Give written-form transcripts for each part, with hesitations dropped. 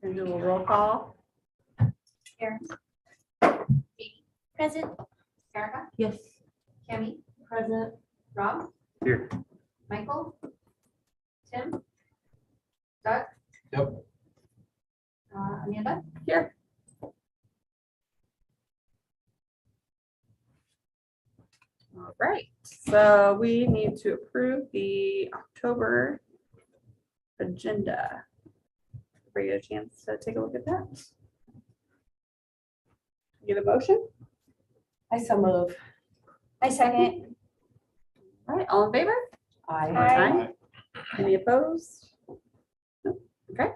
And do a roll call. Here. Katie. Present. Erica. Yes. Cammy. Present. Rob. Here. Michael. Tim. Doug. Yep. Amanda. Here. All right, so we need to approve the October agenda. Everybody get a chance to take a look at that. Get a motion? I so move. I second. All right, all in favor? Aye. Any opposed? No. Okay.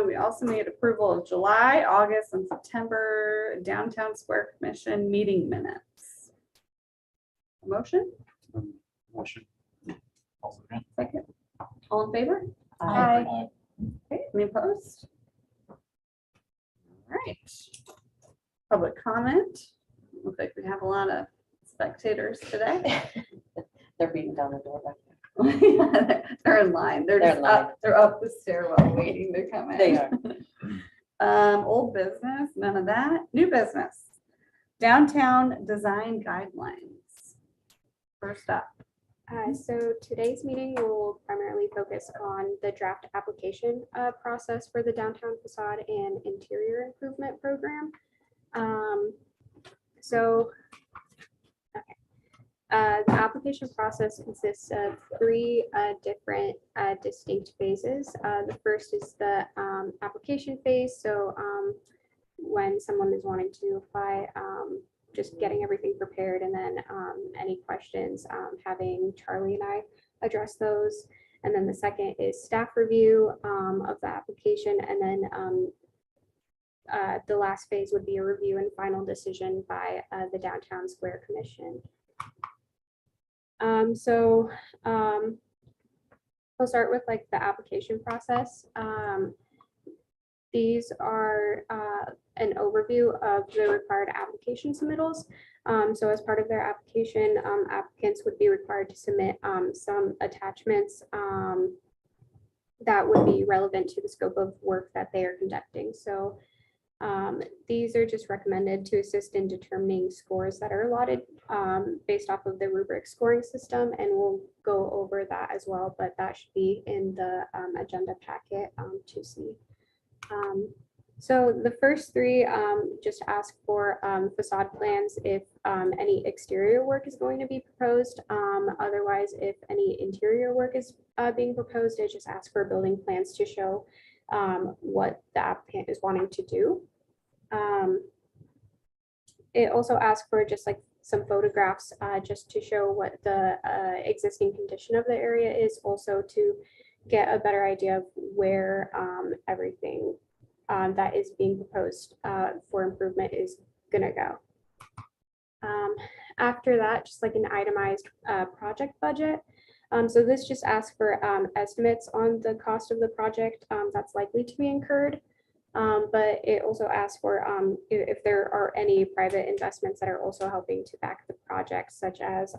We also made approval of July, August, and September Downtown Square Commission meeting minutes. Motion, Motion. Also, second. All in favor? Aye. Okay, any opposed? All right. Public comment. Looks like we have a lot of spectators today. They're beating down the door back They're in line. They're They're just in line. they're up the stairwell waiting to come in. there. They are. Old business, none of that. New business. Downtown design guidelines. First up. So today's meeting will primarily focus on the draft application process for the downtown facade and interior improvement program. The application process consists of three different distinct phases. The first is the application phase. So when someone is wanting to apply, just getting everything prepared, and then any questions, having Charlie and I address those. And then the second is staff review of the application. And then the last phase would be a review and final decision by the Downtown Square Commission. We'll start with like the application process. These are an overview of the required application submittals. So as part of their application, applicants would be required to submit some attachments that would be relevant to the scope of work that they are conducting. So these are just recommended to assist in determining scores that are allotted based off of the rubric scoring system, and we'll go over that as well, but that should be in the agenda packet to see. So the first three just ask for facade plans if any exterior work is going to be proposed. Otherwise, if any interior work is being proposed, it just asks for building plans to show what the applicant is wanting to do. It also asks for just like some photographs just to show what the existing condition of the area is, also to get a better idea of where everything that is being proposed for improvement is gonna go. After that, just like an itemized project budget. So this just asks for estimates on the cost of the project that's likely to be incurred. But it also asks for if there are any private investments that are also helping to back the project, such as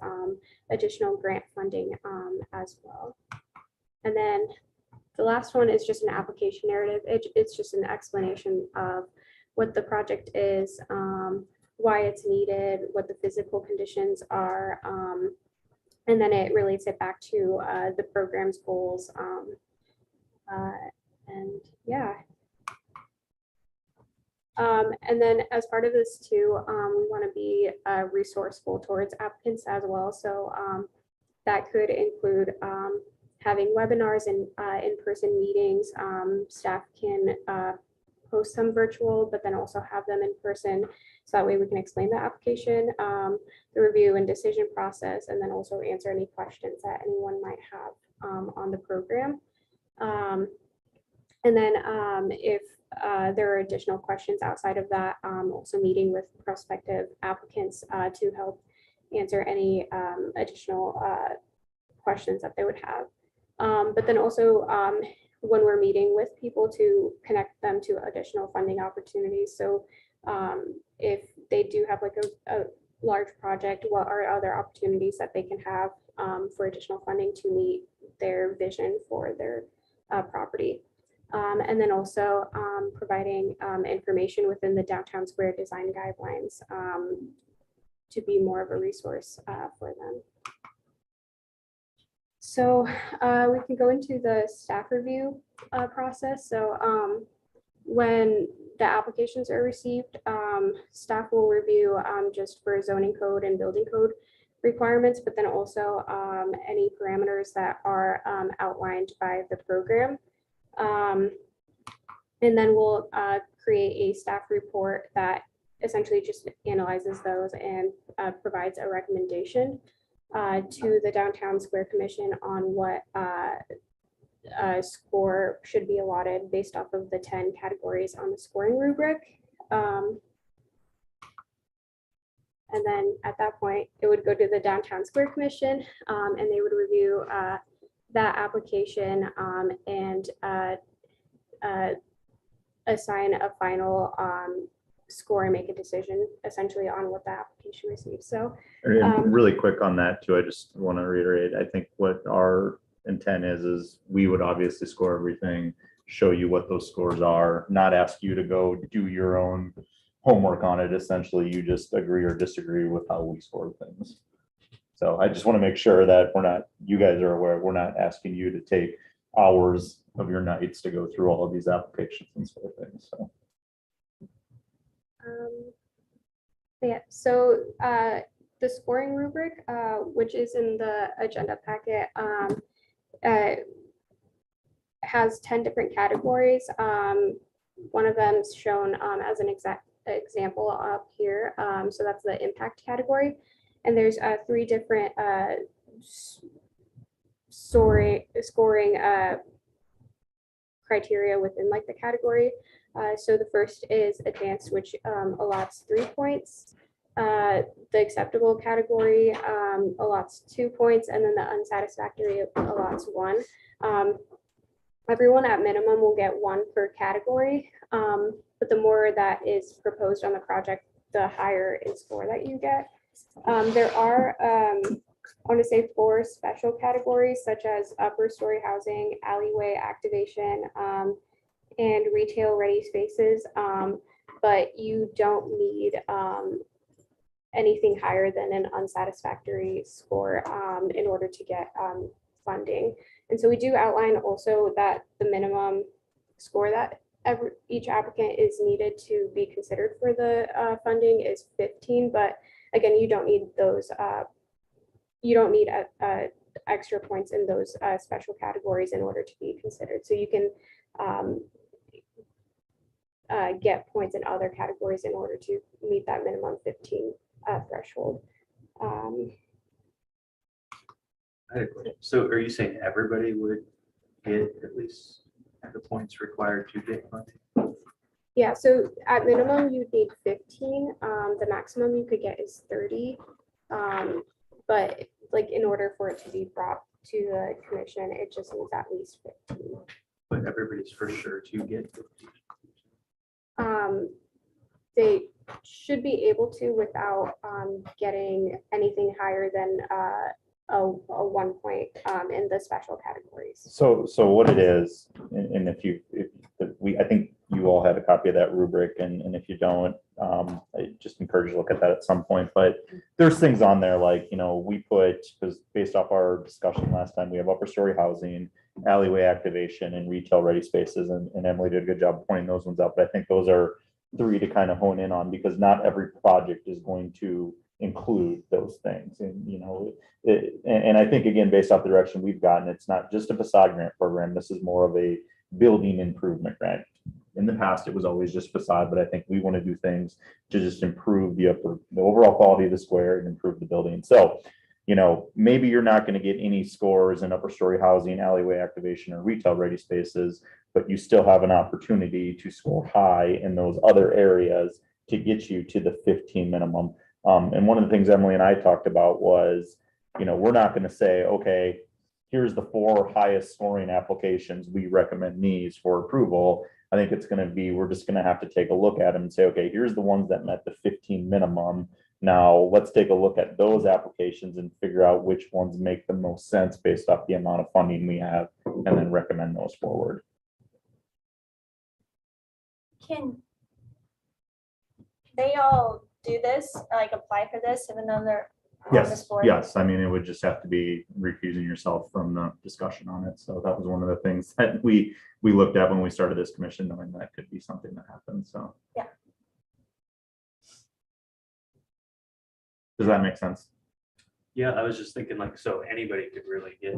additional grant funding as well. And then the last one is just an application narrative. It's just an explanation of what the project is, why it's needed, what the physical conditions are, and then it relates it back to the program's goals. And yeah. And then as part of this too, we want to be resourceful towards applicants as well. So that could include having webinars and in-person meetings. Staff can host some virtual, but then also have them in person. So that way we can explain the application, the review and decision process, and then also answer any questions that anyone might have on the program. And then if there are additional questions outside of that, also meeting with prospective applicants to help answer any additional questions that they would have. But then also when we're meeting with people, to connect them to additional funding opportunities. So if they do have like a large project, what are other opportunities that they can have for additional funding to meet their vision for their property. And then also providing information within the downtown square design guidelines to be more of a resource for them. So we can go into the staff review process. So when the applications are received, staff will review just for zoning code and building code requirements, but then also any parameters that are outlined by the program. And then we'll create a staff report that essentially just analyzes those and provides a recommendation to the Downtown Square Commission on what score should be allotted based off of the 10 categories on the scoring rubric. And then at that point, it would go to the Downtown Square Commission and they would review that application and assign a final score and make a decision essentially on what the application receives. So really quick on that too, I just want to reiterate, I think what our intent is we would obviously score everything, show you what those scores are, not ask you to go do your own homework on it. Essentially, you just agree or disagree with how we score things. So I just want to make sure that we're not, you guys are aware, we're not asking you to take hours of your nights to go through all of these applications and sort of things. So. Yeah, so the scoring rubric, which is in the agenda packet, has 10 different categories. One of them is shown as an example up here. So that's the impact category. And there's 3 different scoring criteria within like the category. So the first is advanced, which allots 3 points. The acceptable category allots 2 points, and then the unsatisfactory allots 1. Everyone at minimum will get 1 per category, but the more that is proposed on the project, the higher in score that you get. There are, I want to say 4 special categories, such as upper story housing, alleyway activation, and retail ready spaces, but you don't need anything higher than an unsatisfactory score in order to get funding. And so we do outline also that the minimum score that each applicant is needed to be considered for the funding is 15, but again, you don't need those, you don't need extra points in those special categories in order to be considered. So you can get points in other categories in order to meet that minimum 15 threshold. I had a question. So are you saying everybody would get at least the points required to get funding? Yeah, so at minimum you'd need 15. The maximum you could get is 30. But like in order for it to be brought to the commission, it just needs at least 15. But everybody's for sure to get 15. They should be able to without getting anything higher than a 1 point in the special categories. So what it is, and I think you all had a copy of that rubric, and if you don't, I just encourage you to look at that at some point. But there's things on there like, we put, because based off our discussion last time, we have upper story housing, alleyway activation, and retail ready spaces, and Emily did a good job pointing those ones out. But I think those are 3 to kind of hone in on, because not every project is going to include those things. And and I think, again, based off the direction we've gotten, it's not just a facade grant program. This is more of a building improvement grant. In the past, it was always just facade, but I think we want to do things to just improve the overall quality of the square and improve the building. So, maybe you're not going to get any scores in upper story housing, alleyway activation, or retail ready spaces, but you still have an opportunity to score high in those other areas to get you to the 15 minimum. And one of the things Emily and I talked about was, we're not going to say, okay, here's the 4 highest scoring applications. We recommend these for approval. I think it's going to be, we're just going to have to take a look at them and say, okay, here's the ones that met the 15 minimum. Now let's take a look at those applications and figure out which ones make the most sense based off the amount of funding we have, and then recommend those forward. Can they all do this, like apply for this, even though they're on this Yes, board? yes. I mean, it would just have to be recusing yourself from the discussion on it. So that was one of the things that we looked at when we started this commission, knowing that could be something that happened. So. Yeah. Does that make sense? Yeah, I was just thinking like, so anybody could really get,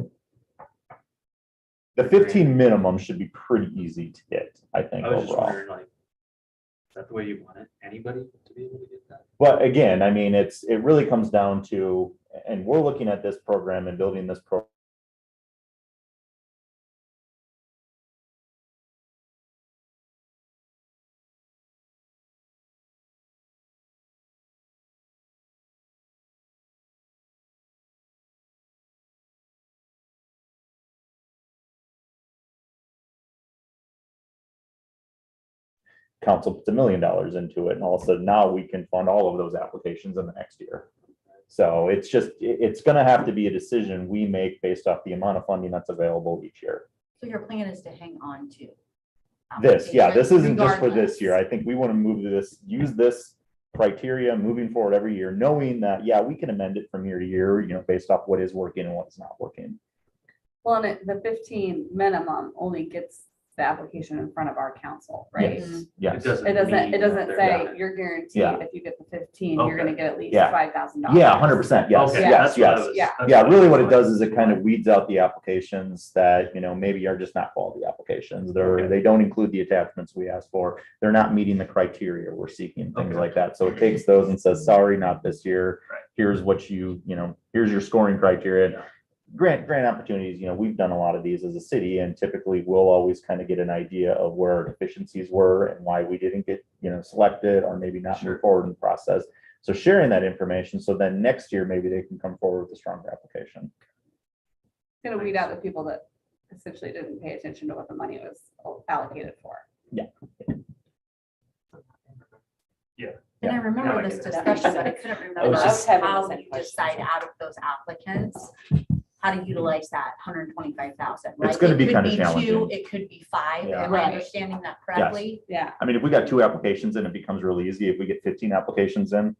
The 15 minimum should be pretty easy to get, I think, I was just overall. wondering like, is that the way you want it? Anybody to be able to get that? But again, I mean, it really comes down to, and we're looking at this program and building this program. Council puts $1 million into it, and all of a sudden now we can fund all of those applications in the next year. So it's just, it's gonna have to be a decision we make based off the amount of funding that's available each year. So your plan is to hang on to? This, yeah, this applications isn't just for this year. I regardless. think we want to move this, use this criteria moving forward every year, knowing that, yeah, we can amend it from year to year, based off what is working and what's not working. Well, and the 15 minimum only gets the application in front of our council, right? Yes, yes. It doesn't say you're guaranteed Yeah. if you get the 15, you're gonna Okay. get at least Yeah. $5,000. Yeah, 100%, yes, Okay, yes, that's what I yes. was- Yeah. that's Yeah, I really was what it like- does is it kind of weeds out the applications that, maybe are just not quality applications. They don't include the attachments we asked for. They're not meeting the criteria we're seeking, things Okay. like that. So it takes those and says, sorry, not this year. Right. Here's what here's your scoring criteria. Yeah. Grant opportunities, we've done a lot of these as a city, and typically we'll always kind of get an idea of where our deficiencies were and why we didn't get, selected or maybe not Sure. move forward in the process. So sharing that information, so then next year, maybe they can come forward with a stronger application. It's gonna weed out the people that essentially didn't pay attention to what the money was allocated for. And I Now remember I this get it. discussion, but I couldn't I remember was just having the how same you question. decide out of those applicants, how to utilize that 125,000, right? It's gonna It be could kinda 2, challenging. It could be 5, Yeah. am I Right. understanding that correctly? Yeah, I mean, if we got 2 applications in, it becomes really easy. If we get 15 applications in,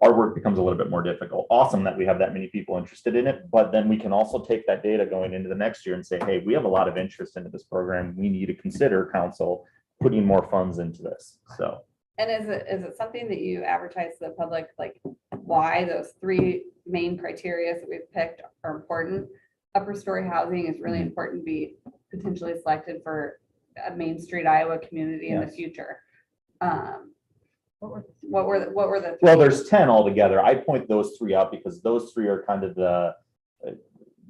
our work becomes a little bit more difficult. Awesome that we have that many people interested in it, but then we can also take that data going into the next year and say, hey, we have a lot of interest into this program. We need to consider council putting more funds into this. So. and is it something that you advertise to the public, like why those 3 main criteria that we've picked are important? Upper story housing is really Mhm. important to be potentially selected for a Main Street Iowa community in the Yes. future. What were the- What were the? Well, 3? there's 10 altogether. I point those 3 out because those 3 are kind of the,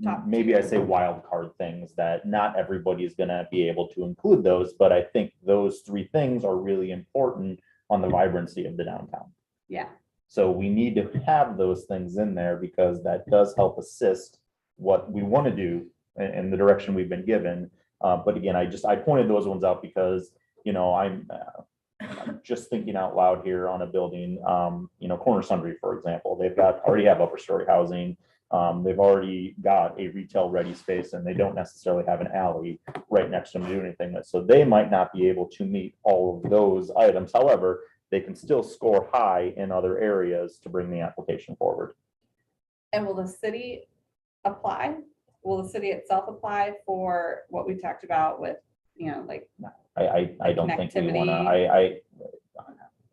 Top maybe I say wild card things that not everybody is gonna be able to include those, but I think those 3 things are really important on the vibrancy of the downtown. Yeah, So we need to have those things in there because that does help assist what we want to do in the direction we've been given. But again, I pointed those ones out because, I'm just thinking out loud here on a building, Corner Sundry, for example, already have upper story housing. They've already got a retail ready space and they don't necessarily have an alley right next to them to do anything with. So they might not be able to meet all of those items. However, they can still score high in other areas to bring the application forward. and will the city apply? Will the city itself apply for what we talked about with, like, I don't think we wanna,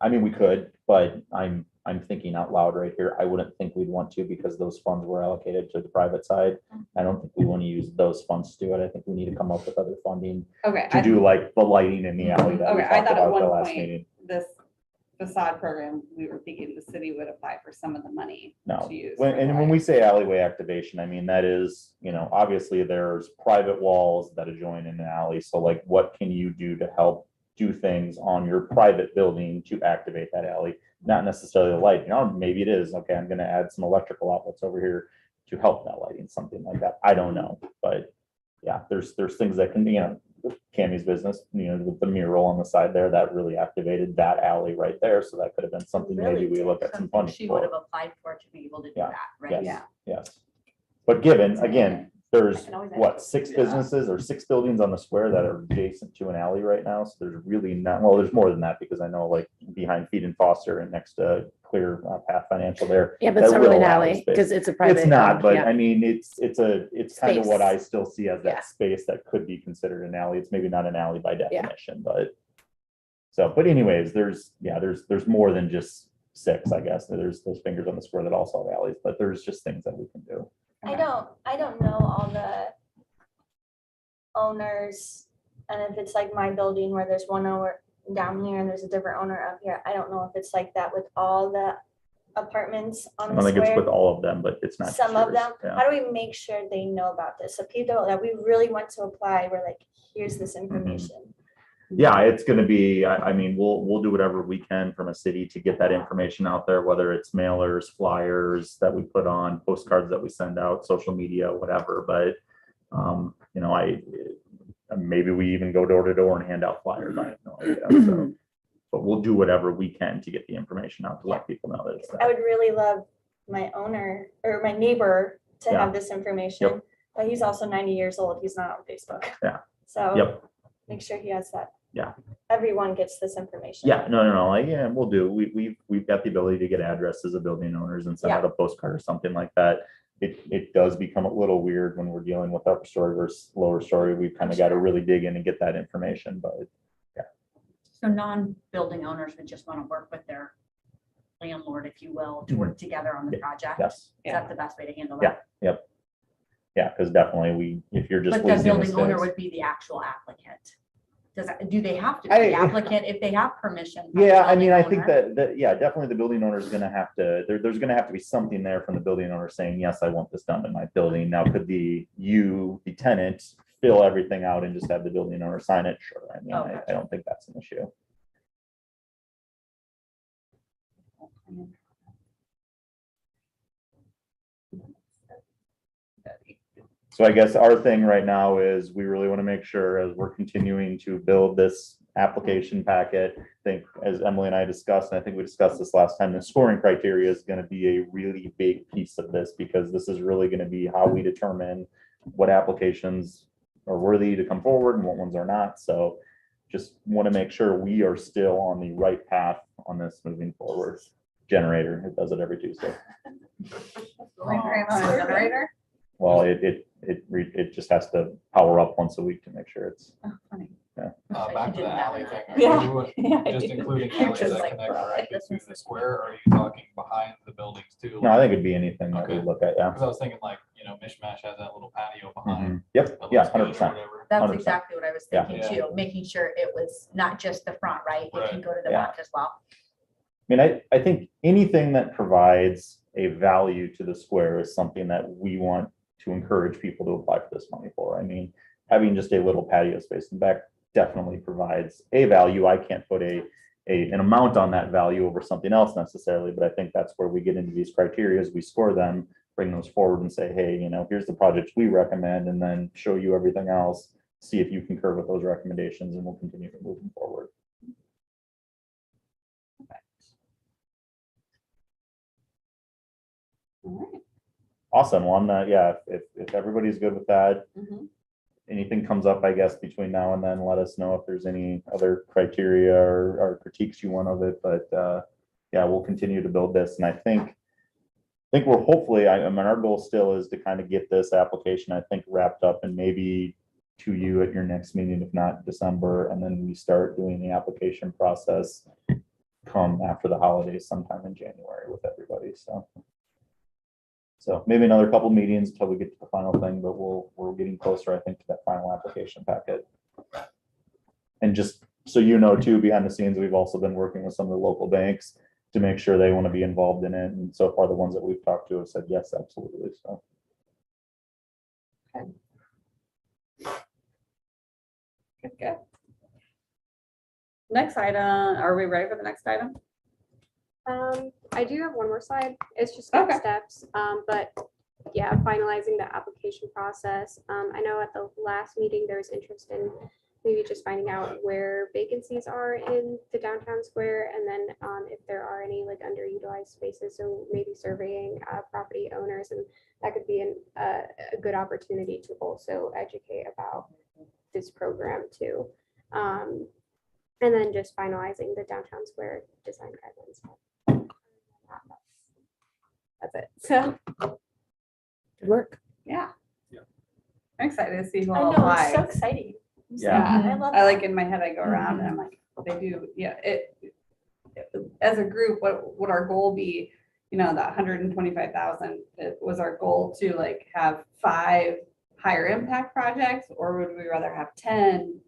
I mean, we could, but I'm thinking out loud right here. I wouldn't think we'd want to because those funds were allocated to the private side. I don't think we want to use those funds to do it. I think we need to come up with other funding okay. to do like the lighting in the alley that we Okay, I talked thought at about the one last point meeting. this facade program, we were thinking the city would apply for some of the money No, to use. and when we say alleyway activation, I mean, that is, obviously there's private walls that adjoin in an alley. So like, what can you do to help do things on your private building to activate that alley? Not necessarily the lighting, or maybe it is, okay, I'm gonna add some electrical outlets over here to help that lighting, something like that. I don't know, but yeah, there's things that can be, Cammy's business, with the mural on the side there, that really activated that alley right there. So that could have been something maybe we look at some Something funding she would for. have applied for to be able to do Yeah. that, right? Yes. Yeah. Yes. But given, again, there's can always ask. what, 6 businesses or 6 buildings on the square that are adjacent to an alley right now. So there's really not, well, there's more than that because I know like behind Feed and Foster and next to Clear Path Financial there. Yeah, but it's that not really an will allow alley space. because it's a private. It's not, but yeah. I mean, it's kind of what I Space. still see as Yeah. that space that could be considered an alley. It's maybe not an alley by definition, but. So, but anyways, there's more than just 6, I guess. There's those fingers on the square that also have alleys, but there's just things that we can do. I don't know all the owners, and if it's like my building where there's one owner down here and there's a different owner up here, I don't know if it's like that with all the apartments I on don't the think it's with square. all of them, but it's not. just Some of yours. them, Yeah. how do we make sure they know about this? So people that we really want to apply, we're like, here's this Mm-hmm. information. Yeah, it's gonna be, I mean, we'll do whatever we can from a city to get that information out there, whether it's mailers, flyers that we put on, postcards that we send out, social media, whatever, but you know, maybe we even go door to door and hand out flyers, I have no idea, so. But we'll do whatever we can to get the information out to let people know that it's I there. would really love my owner or my neighbor to Yeah. have this information, Yep. but he's also 90 years old. He's not on Facebook. Yeah. So Yep, make sure he has that. Yeah. Everyone gets this information. yeah, no, like, yeah, we'll do, we've got the ability to get addresses of building owners and send out a postcard or something like that. It does become a little weird when we're dealing with upper story versus lower story. We've kind of got to really dig in and get that information, but So non-building owners would just want to work with their landlord, if you will, to work together on the project. yes, Is that the best way to handle Yeah. that? yeah, because definitely if you're just. But the leasing building owner mistakes- would be the actual applicant. Do they have to be the I- applicant if they have permission? from the Yeah, I mean, I building think owner? that, yeah, definitely the building owner is gonna have to, there's gonna have to be something there from the building owner saying, yes, I want this done in my building. Now, could the tenant, fill everything out and just have the building owner sign it? Sure, I mean, Oh, I don't think that's an issue. So I guess our thing right now is we really want to make sure as we're continuing to build this application packet, I think as Emily and I discussed, and I think we discussed this last time, the scoring criteria is going to be a really big piece of this because this is really going to be how we determine what applications are worthy to come forward and what ones are not. So just want to make sure we are still on the right path on this moving forward. Generator, it does it every Tuesday. Generator? Well, it just has to power up once a week to make sure it's. Oh, funny. Back to the alley thing. Are Yeah. you Yeah, I just do. including You're alleys just that like, connect bro, directly this through is- the square, or are you talking behind the buildings too? No, I think it'd be anything that we Okay. look at, yeah. Because I was thinking like, Mhm. Mishmash has that little patio behind. Yep, that yeah, looks good or 100%. whatever. That's 100%. exactly what I was Yeah. thinking too, making sure it was not just the front, right? It can Right. go to the Yeah. back as well. I mean, I think anything that provides a value to the square is something that we want to encourage people to apply for this money for. I mean, having just a little patio space in the back definitely provides a value. I can't put an amount on that value over something else necessarily, but I think that's where we get into these criteria as we score them, bring those forward and say, hey, here's the projects we recommend, and then show you everything else, see if you concur with those recommendations, and we'll continue to move them forward. All right. Awesome. Well, if everybody's good with that, Mhm. anything comes up, I guess, between now and then, let us know if there's any other criteria or critiques you want of it. But yeah, we'll continue to build this. And I think we're hopefully, I mean, our goal still is to kind of get this application, I think, wrapped up and maybe to you at your next meeting, if not December. And then we start doing the application process come after the holidays sometime in January with everybody. So maybe another couple meetings until we get to the final thing, but we're getting closer, I think, to that final application packet. And just so you know too, behind the scenes, we've also been working with some of the local banks to make sure they want to be involved in it. And so far, the ones that we've talked to have said, yes, absolutely. So. Good. Next item, are we ready for the next item? I do have one more slide. It's just next Okay. steps. But yeah, finalizing the application process. I know at the last meeting, there was interest in maybe just finding out where vacancies are in the downtown square, and then if there are any like underutilized spaces, so maybe surveying property owners, and that could be a good opportunity to also educate about this program too. And then just finalizing the downtown square design guidelines. That's it. So Good work. Yeah. I'm excited to see who I all know, it's so applies. exciting. Yeah. I love I like that. in my head, I go around and I'm like, they do, yeah, as a group, what would our goal be? You know, that 125,000, it was our goal to like have 5 higher impact projects, or would we rather have 10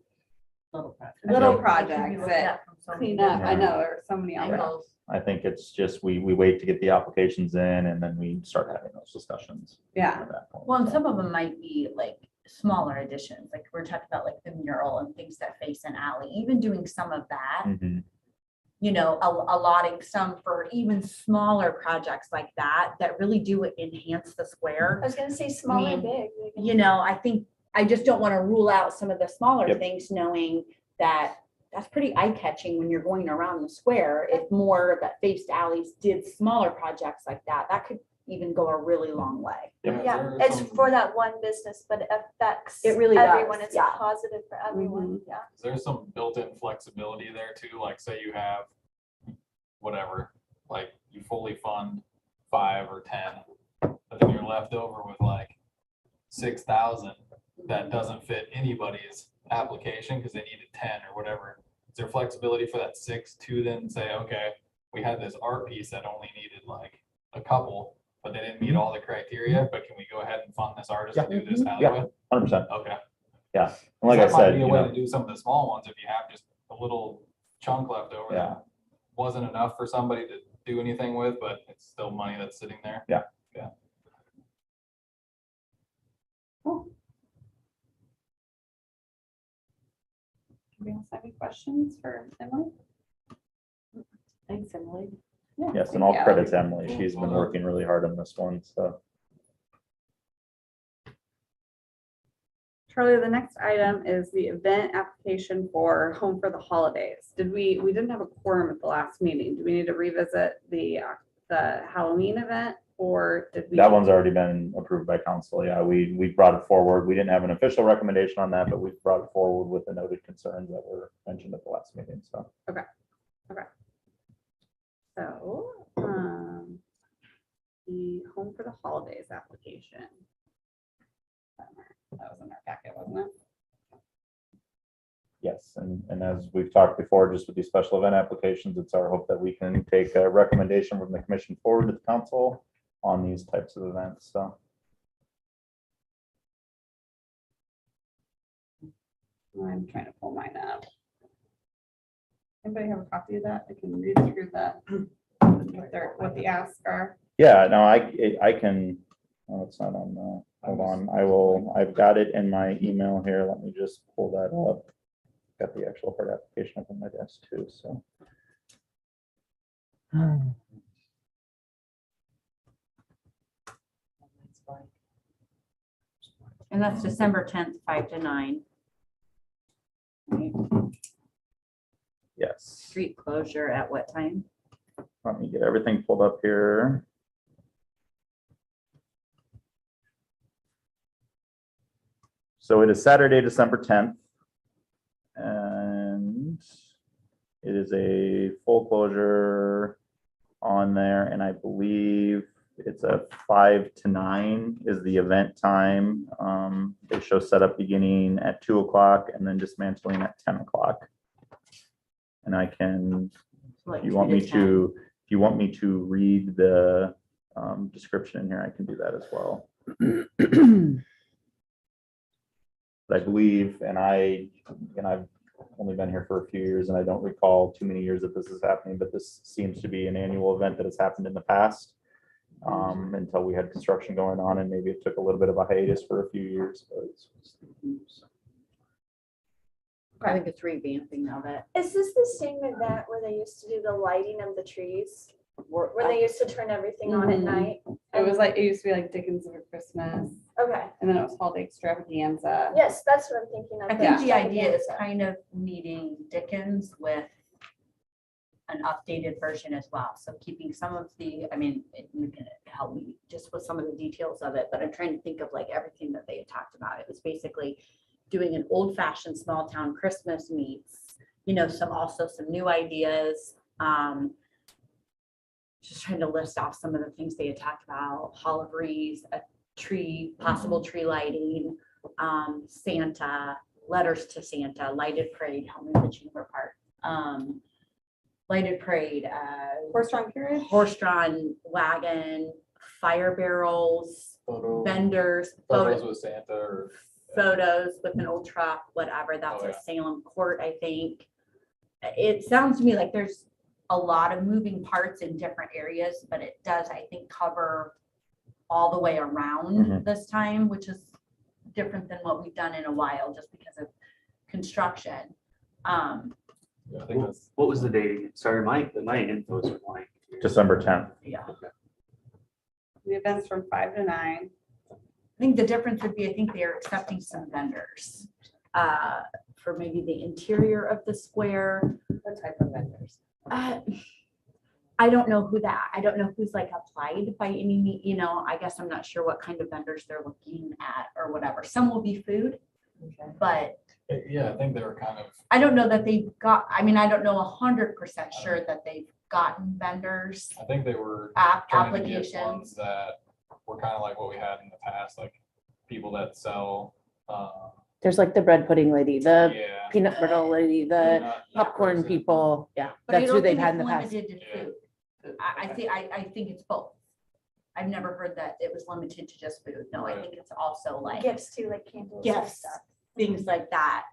Little project. little Yeah. It can be projects looked that at from so many clean up? I Yeah. know, there are so many different other. angles. I think it's just, we wait to get the applications in and then we start having those discussions. Yeah. at that point, Well, and so. some of them might be like smaller additions, like we're talking about like the mural and things that face an alley, even doing some of that, Mhm. you know, allotting some for even smaller projects like that, that really do enhance the square. I was gonna say small and mean, big. You know, I think, I just don't want to rule out some of the smaller Yep. things, knowing that that's pretty eye-catching when you're going around the square. If more that faced alleys did smaller projects like that, that could even go a really long way. Yep. Yeah, There are it's some- for that one business, but it affects It really does, everyone. It's yeah. positive for everyone. Yeah. There's some built-in flexibility there too, like say you have whatever, like you fully fund 5 or 10, but then you're left over with like 6,000 that doesn't fit anybody's application because they needed 10 or whatever. Is there flexibility for that 6 to then say, okay, we had this art piece that only needed like a couple, but they didn't meet all the criteria, but can we go ahead and fund this artist to do this alleyway? 100%. Okay. Yeah. And like I That might said, be you a way know, to do some of the small ones if you have just a little chunk left over Yeah. that wasn't enough for somebody to do anything with, but it's still money that's sitting there. Yeah. Yeah. Anybody else have any questions for Emily? Thanks, Emily. Yeah, yes, and thank all you. credits Emily. She's been working really hard on this one, so. Charlie, the next item is the event application for Home for the Holidays. We didn't have a quorum at the last meeting. Do we need to revisit the Halloween event, or did we? That one's already been approved by council. Yeah, we brought it forward. We didn't have an official recommendation on that, but we brought it forward with the noted concerns that were mentioned at the last meeting, so. So, the Home for the Holidays application. That was in our packet, wasn't it? Yes, and as we've talked before, just with these special event applications, it's our hope that we can take a recommendation from the commission forward to the council on these types of events, so. I'm trying to pull mine up. Anybody have a copy of that? I can read through that. What the asks are. Yeah, no, I can, oh, it's not on, hold on, I've got it in my email here. Let me just pull that up. Got the actual hard application up on my desk too, so. And that's December 10th, 5 to 9. Yes, Street closure at what time? let me get everything pulled up here. So it is Saturday, December 10th. And it is a full closure on there, and I believe it's a 5 to 9 is the event time. They show setup beginning at 2 o'clock and then dismantling at 10 o'clock. And I can, Like if you 2 want to me 10. to, if you want me to read the description in here, I can do that as well. But I believe, and I've only been here for a few years and I don't recall too many years that this is happening, but this seems to be an annual event that has happened in the past. Until we had construction going on, and maybe it took a little bit of a hiatus for a few years. But I think it's revamping of it. Is this the same event where they used to do the lighting of the trees? Where they used to turn everything on at Mhm. night. It was like, it used to be like Dickens of a Christmas, Okay, and then it was Holiday Extravaganza. yes, that's what I'm thinking of. I think the Yeah. idea is kind of meeting Dickens with an updated version as well. So keeping some of the, I mean, you can help me just with some of the details of it, but I'm trying to think of like everything that they had talked about. It was basically doing an old fashioned small town Christmas meets, you know, also some new ideas. Just trying to list off some of the things they had talked about, Hall of Wreaths, a tree, possible tree lighting, Santa, letters to Santa, lighted parade, help me with the chamber part. Lighted parade, Horse-drawn carriage? horse-drawn wagon, fire barrels, Photo- vendors, Photos with Santa or. photos with an old truck, whatever. That's Oh, at yeah. Salem Court, I think. It sounds to me like there's a lot of moving parts in different areas, but it does, I think, cover all the way around Mhm. this time, which is different than what we've done in a while, just because of construction. Yeah, I think that's. What was the date again? Sorry, my info's blank. December 10th. Yeah. The event's from 5 to 9. I think the difference would be, I think they're accepting some vendors for maybe the interior of the square. What type of vendors? I don't know I don't know who's like applied by any, you know, I guess I'm not sure what kind of vendors they're looking at or whatever. Some will be food, Okay. but Yeah, I think they were kind of. I don't know that they've got, I mean, I don't know 100% sure that they've gotten vendors I think they were trying to get applications. ones that were kind of like what we had in the past, like people that sell. There's like the bread pudding lady, the Yeah. peanut butter lady, the not- popcorn frozen. people. Yeah, But I that's don't who they've think had in it's the past. limited to Yeah. food. I think it's both. I've never heard that it was limited to just food. No, I Right. think it's also like Gifts too, like candles and gifts, stuff. things like that.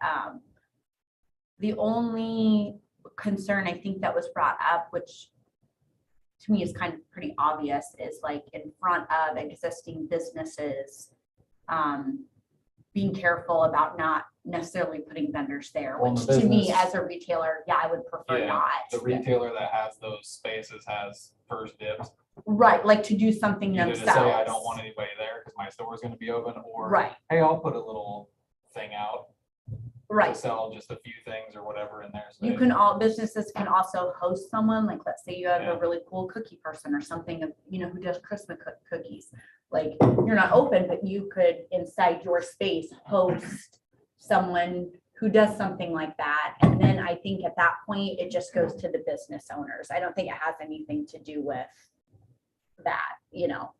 The only concern I think that was brought up, which to me is kind of pretty obvious, is like in front of existing businesses, being careful about not necessarily putting vendors there, Well, which the to me business- as a retailer, yeah, I would prefer Yeah, not. The retailer that has those spaces has first dibs. Right, like to do something Either to themselves. say, I don't want anybody there because my store is gonna be open, or. Right, Hey, I'll put a little thing out. To right. sell just a few things or whatever in there. You can businesses can also host someone, like, let's say you have Yeah. a really cool cookie person or something, you know, who does Christmas cookies. Like, you're not open, but you could inside your space host someone who does something like that. And then I think at that point, it just goes to the business owners. I don't think it has anything to do with that, you know,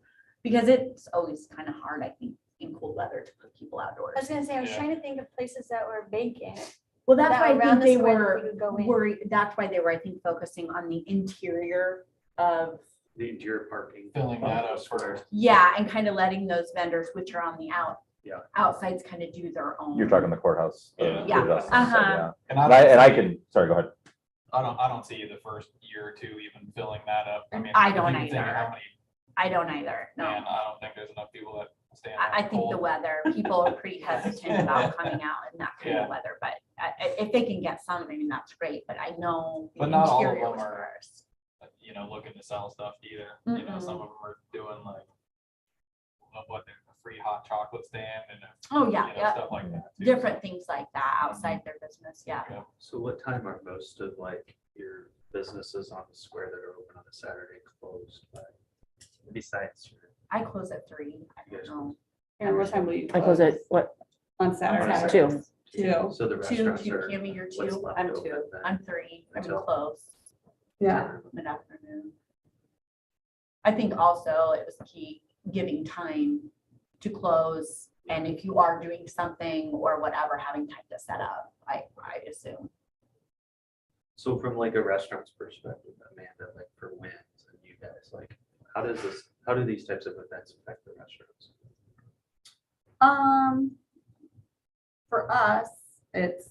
because it's always kind of hard, I think, in cold weather to put people outdoors. I was gonna say, I was Yeah. trying to think of places that were vacant. Well, that's that why I around think the they square that were we could go in. worried, that's why they were, I think, focusing on the interior of, The interior parking. Filling that up Square. first. yeah, and kind of letting those vendors, which are on the Yeah. outsides, kind of do their own. You're talking the courthouse. Yeah. Yeah, justice, uh-huh. yeah. And And I don't see- can, sorry, go ahead. I don't see the first year or two even filling that up. I mean. I if don't you think of either. how many- I don't either, no. Man, I don't think there's enough people that stand. I out in think the cold. weather, people are pretty hesitant about coming out in that kind of Yeah. weather, but if they can get some, I mean, that's great, but I know the But not all of interior them was are- first. You know, looking to sell stuff either. You know, some of them are doing like, what, a free hot chocolate stand and, Oh, you yeah, know, yeah, stuff like that. too. different things like that outside their business, yeah. So what time are most of like your businesses on the square that are open on a Saturday closed by? Besides your. I close at 3, I don't know. And what time will you? I close at what? On Saturday. Two. Two. So the 2, restaurants are. Kimmy, you're what's 2, left I'm open 2. then? I'm 3, I'm Until- close. Yeah. Mid-afternoon. I think also it was key giving time to close, and if you are doing something or whatever, having time to set up, I assume. So from like a restaurant's perspective, Amanda, like for wins and you guys, like, how do these types of events affect the restaurants? For us, it's.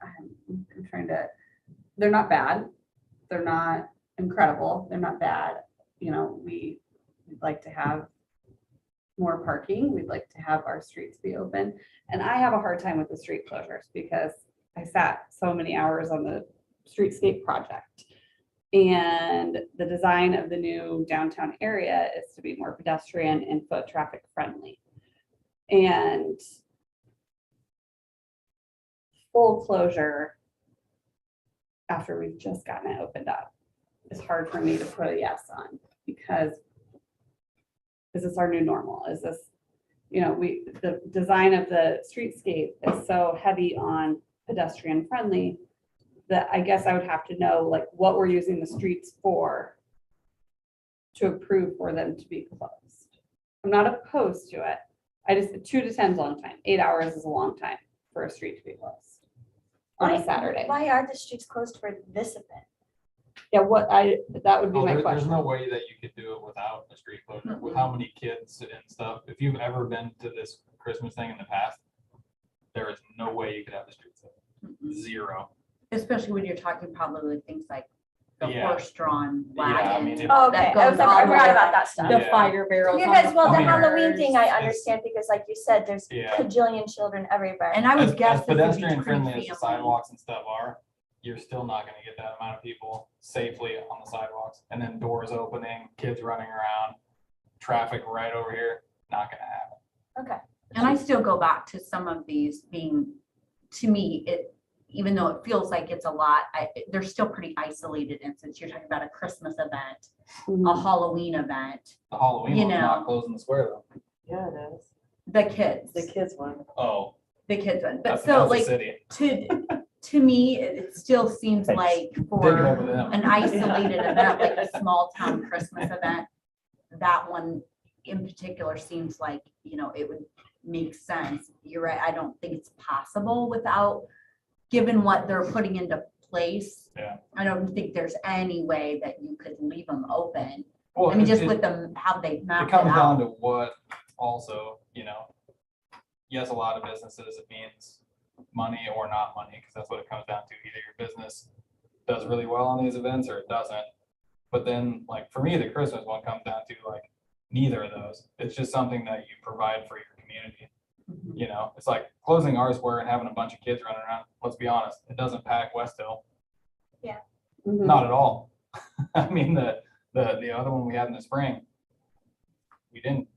I'm trying to, they're not bad. They're not incredible. They're not bad. You know, we'd like to have more parking. We'd like to have our streets be open. And I have a hard time with the street closures because I sat so many hours on the streetscape project. And the design of the new downtown area is to be more pedestrian and foot traffic friendly. And full closure after we've just gotten it opened up is hard for me to put a yes on, because is this our new normal? Is this, the design of the streetscape is so heavy on pedestrian friendly that I guess I would have to know like what we're using the streets for to approve for them to be closed. I'm not opposed to it. I just, 2 to 10 is a long time. 8 hours is a long time for a street to be closed on a Saturday. Why are the streets closed for this event? Yeah, that would be Oh, my there's question. no way that you could do it without a street closure, with how many kids and stuff. If you've ever been to this Christmas thing in the past, there is no way you could have the streets open. Zero. Especially when you're talking probably things like the Yeah. horse-drawn Yeah, I mean, wagon. if- Oh, okay, That I was goes like, I all the forgot way about up. that stuff. The Yeah. fire barrels. You on guys, well, the fires. Halloween thing I It's- understand because like you said, there's Yeah. cajillion children everywhere. And I would As guess. this would be pedestrian pretty friendly as the family. sidewalks and stuff are, you're still not gonna get that amount of people safely on the sidewalks. And then doors opening, kids running around, traffic right over here, not gonna happen. Okay. And I still go back to some of these being, to me, even though it feels like it's a lot, they're still pretty isolated instances. You're talking about a Christmas event, a Halloween event, The Halloween You one's know. not closing the square though. Yeah, it is. the kids, The kids one. Oh, the kids one. But that's so the like, city. to me, it still seems Thanks. like Take it for over to them. an isolated event, like a small town Christmas event, that one in particular seems like, it would make sense. You're right. I don't think it's possible without, given what they're putting into place. Yeah. I don't think there's any way that you could leave them open. Well, I mean, just it- with them, how they It mapped it comes down out. to what also, yes, a lot of businesses, it means money or not money, because that's what it comes down to. Either your business does really well on these events or it doesn't. But then, like, for me, the Christmas one comes down to like neither of those. It's just something that you provide for your community. It's like closing our square and having a bunch of kids running around. Let's be honest, it doesn't pack West Hill. Mhm. Not at all. I mean, the other one we had in the spring, we didn't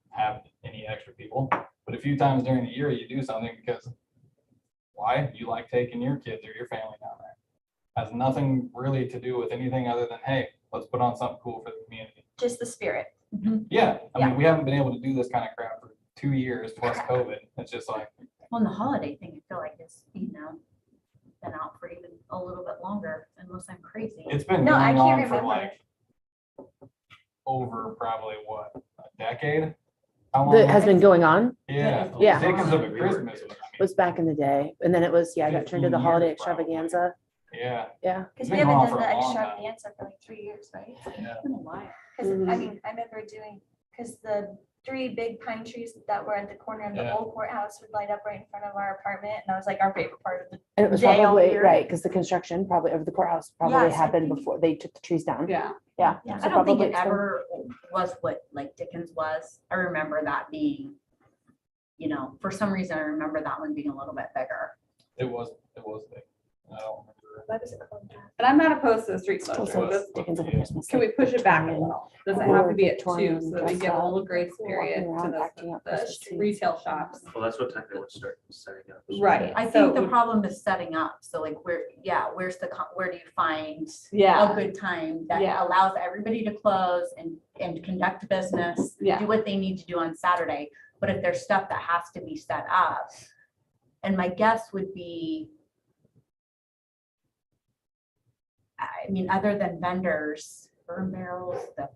have any extra people, but a few times during the year you do something because why? You like taking your kids or your family down there. Has nothing really to do with anything other than, hey, let's put on something cool for the community. Just the spirit. Yeah, I Yeah. mean, we haven't been able to do this kind of crap for 2 years plus COVID. It's just like, Well, and the holiday thing, I feel like it's, been out for even a little bit longer, unless I'm crazy. it's been No, I going can't on for remember. like over probably what, a decade? How long? That has been going on, Yeah. Yeah. Dickens of a Christmas. was back in the day, and then it was, yeah, I got turned 15 into holiday years probably. extravaganza, Yeah. yeah. Because It's we been haven't going on done for a the long time. extravaganza for like 3 years, right? Yeah. It's been a while. Because I Mhm. mean, I remember doing, because the 3 big pine trees that were at the corner of the Yeah. old courthouse would light up right in front of our apartment. And that was like our favorite part of the, And it was Day all probably, year. right, because the construction probably of the courthouse probably Yes, I happened think- before they took the trees down. Yeah. Yeah. Yeah. So I don't think probably it it's been- ever was what like Dickens was. I remember that being, for some reason, I remember that one being a little bit bigger. It was big. I don't remember. what was it called? And I'm not opposed to the street Still closure. says Just- Dickens of a Yeah. Christmas. Can we like push it back a Victorian, little? Does it have to be at 2 Victorian so that we dress give a up, little grace walking period to around acting up the Christmas trees. retail shops? Well, that's what time they would start setting up. Right. I So think it the would- problem is setting up. So like where do you find Yeah. a good time that Yeah. allows everybody to close and conduct business, Yeah. do what they need to do on Saturday. But if there's stuff that has to be set up, and my guess would be, I mean, other than vendors, burn barrels, the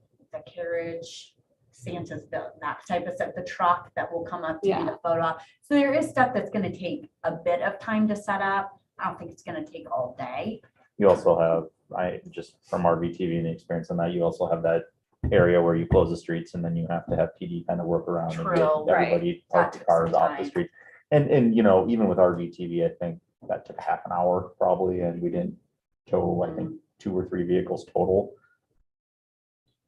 carriage, Santa's, that type of stuff, the truck that will come up to do Yeah. the photo op. So there is stuff that's gonna take a bit of time to set up. I don't think it's gonna take all day. You also have, just from RVTV and the experience on that, you also have that area where you close the streets and then you have to have PD kind of work around and True, get right. everybody That park the took cars some off the time. street. And, even with RVTV, I think that took half an hour probably, and we didn't tow, I think, 2 or 3 vehicles total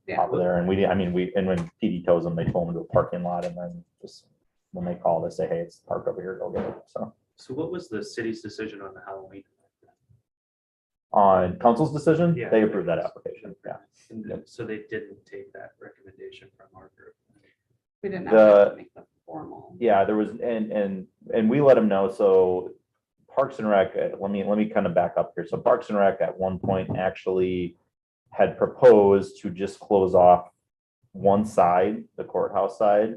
Yeah. off of there. And and when PD tows them, they tow them to a parking lot, and then just when they call, they say, hey, it's parked over here, go get it. So So what was the city's decision on the Halloween? on council's decision, Yeah. they approved that application, yeah. And so they didn't take that recommendation from our group. We didn't have to make the formal. Yeah, there was, and we let them know, so Parks and Rec, let me kind of back up here. So Parks and Rec at one point actually had proposed to just close off one side, the courthouse side.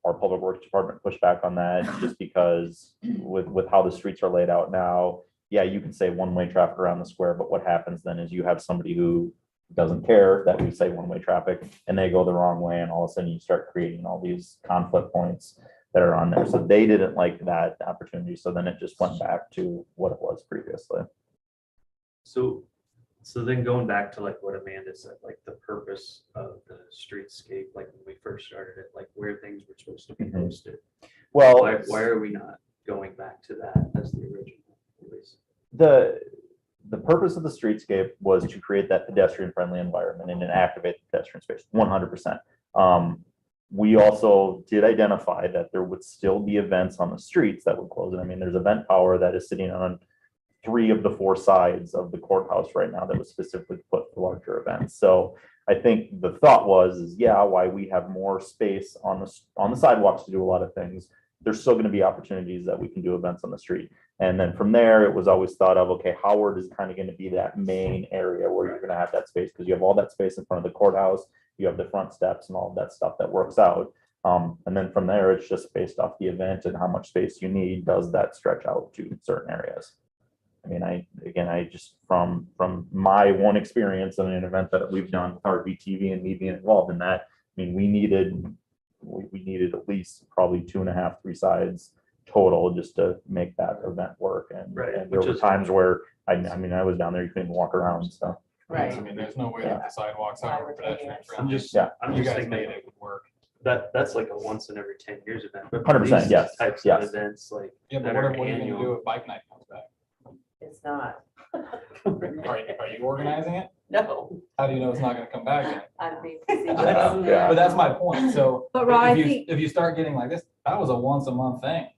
Our Public Works Department pushed back on that just because with how the streets are laid out now, yeah, you can say one-way traffic around the square, but what happens then is you have somebody who doesn't care that we say one-way traffic and they go the wrong way, and all of a sudden you start creating all these conflict points that are on there. So they didn't like that opportunity. So then it just went back to what it was previously. So then going back to like what Amanda said, like the purpose of the streetscape, like when we first started it, like where things were supposed to be Mhm. posted. Well, Why are we not going back to that as the original release? the purpose of the streetscape was to create that pedestrian friendly environment and activate the pedestrian space 100%. We also did identify that there would still be events on the streets that would close it. I mean, there's event power that is sitting on 3 of the 4 sides of the courthouse right now that was specifically put for larger events. So I think the thought is yeah, why we have more space on the sidewalks to do a lot of things, there's still going to be opportunities that we can do events on the street. And then from there, it was always thought of, okay, Howard is kind of going to be that main area where you're going to have that space because you have all that space in front of the courthouse, you have the front steps and all of that stuff that works out. And then from there, it's just based off the event and how much space you need, does that stretch out to certain areas. I mean, I just from my one experience in an event that we've done with RVTV and me being involved in that, I mean, we needed at least probably 2.5, 3 sides total just to make that event work. And, Right, and there which were is- times where I mean, I was down there, you couldn't even walk around. So I mean, there's no way that the sidewalks are pedestrian I'm friendly. just, Yeah. I'm You just guys thinking made it would work. that's like a once in every 10 years event. But 100%, these yes, Types yes. of events like. Yeah, but that what are are you gonna annual. do if bike night comes back? It's not. Are you organizing it? No, How do you know it's not gonna come back then? I mean, see, Yeah. But that's my point, so. But Rob, I if you- think- If you start getting like this, that was a once a month thing,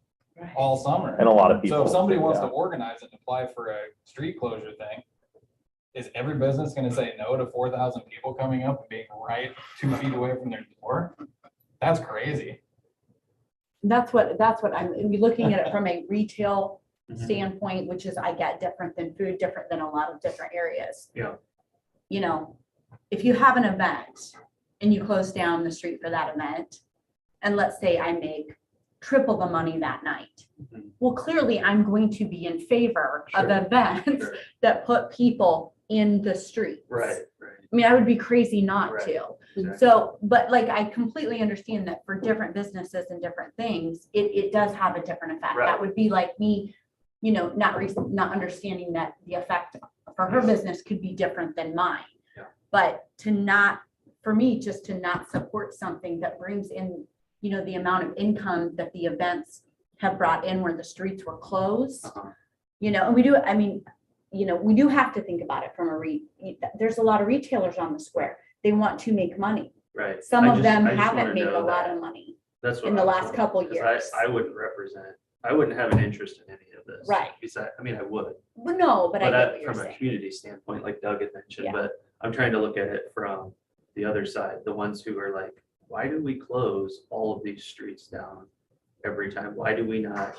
right. all summer. and a lot of people. So if somebody wants yeah. to organize it and apply for a street closure thing, is every business gonna say no to 4,000 people coming up and being right 2 feet away from their door? That's crazy. That's what I'm looking at it from a retail Mhm. standpoint, which is, I get different than food, different than a lot of different areas. Yeah. You know, if you have an event and you close down the street for that event, and let's say I make triple the money that night. Mhm. Well, clearly I'm going to be in favor of Sure, events Sure. that put people in the streets. Right. I mean, I would be crazy not Right. to. Exactly. So, but like, I completely understand that for different businesses and different things, it does have a different effect. Right. That would be like me, you know, not understanding that the effect for her business could be different than mine. Yeah. But to not, for me, just to not support something that brings in, you know, the amount of income that the events have brought in where the streets were closed. Uh-huh. You know, and we do, I mean, you know, we do have to think about it from there's a lot of retailers on the square. They want to make money. Right. Some I of just- them I just haven't wanna made know a lot that. of money. That's what in the I was last wondering, couple 'cause years. I wouldn't have an interest in any of this. Right. Besides, I mean, I would, Well, no, but I but get what you're from a saying. community standpoint, like Doug had mentioned, Yeah. but I'm trying to look at it from the other side, the ones who are like, why do we close all of these streets down every time? Why do we not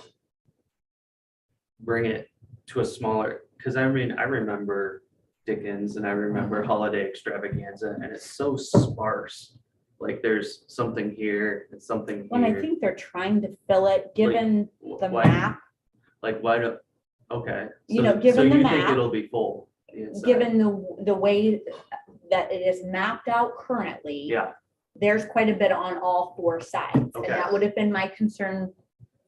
bring it to a smaller, because I mean, I remember Dickens and I remember Holiday Extravaganza, and it's so sparse. Like there's something here and something When I here. think they're trying to fill it, given the Why- map, Like, why don't, okay. You so- know, given so the you think map, it'll be full? the inside? given the way that it is mapped out currently. Yeah, There's quite a bit on all 4 sides. And Okay. that would have been my concern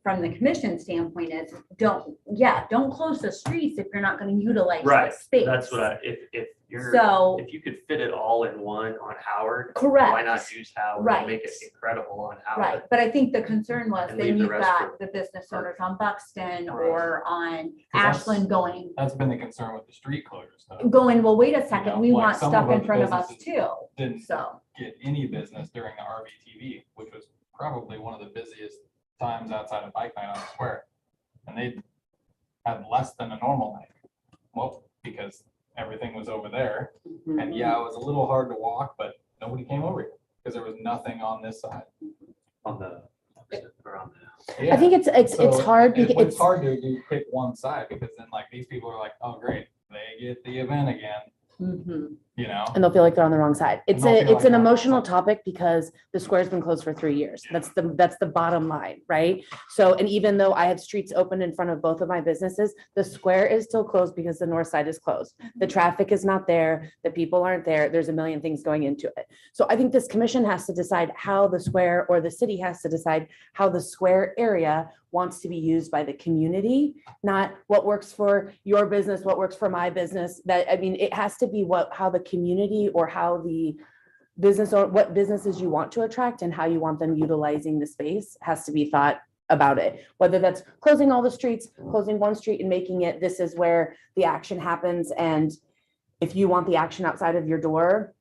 from the commission standpoint is don't close the streets if you're not going to utilize the right. space. That's what if you're, So, if you could fit it all in one on Howard, correct. why not use Howard Right. and make it incredible on Howard? Right, but I think the concern was And then leave the you've rest got for- the business for- owners on Buxton Right. or on 'Cause that's- Ashland going, That's been the concern with the street closures though. well, wait a know, second, we like want some stuff of in those front of us businesses too. Didn't So, get any business during the RVTV, which was probably one of the busiest times outside of bike night on the square. And they had less than a normal night. Well, because everything was over there. And yeah, it was a little hard to walk, but nobody came over here because there was nothing on this side. On the, or on the. I think it's So hard It's because hard to do pick one side because then like these people are like, oh, great, they get the event again, you know? and they'll feel like they're on the wrong side. And they'll feel It's like an they're on the emotional wrong side. topic because the square's been closed for 3 years. That's the bottom line, right? So, and even though I had streets open in front of both of my businesses, the square is still closed because the north side is closed. The traffic is not there, the people aren't there, there's a million things going into it. So I think this commission has to decide how the square, or the city has to decide how the square area wants to be used by the community, not what works for your business, what works for my business. That, I mean, it has to be how the community or how the business, or what businesses you want to attract and how you want them utilizing the space has to be thought about it. Whether that's closing all the streets, closing one street and making it, this is where the action happens. And if you want the action outside of your door,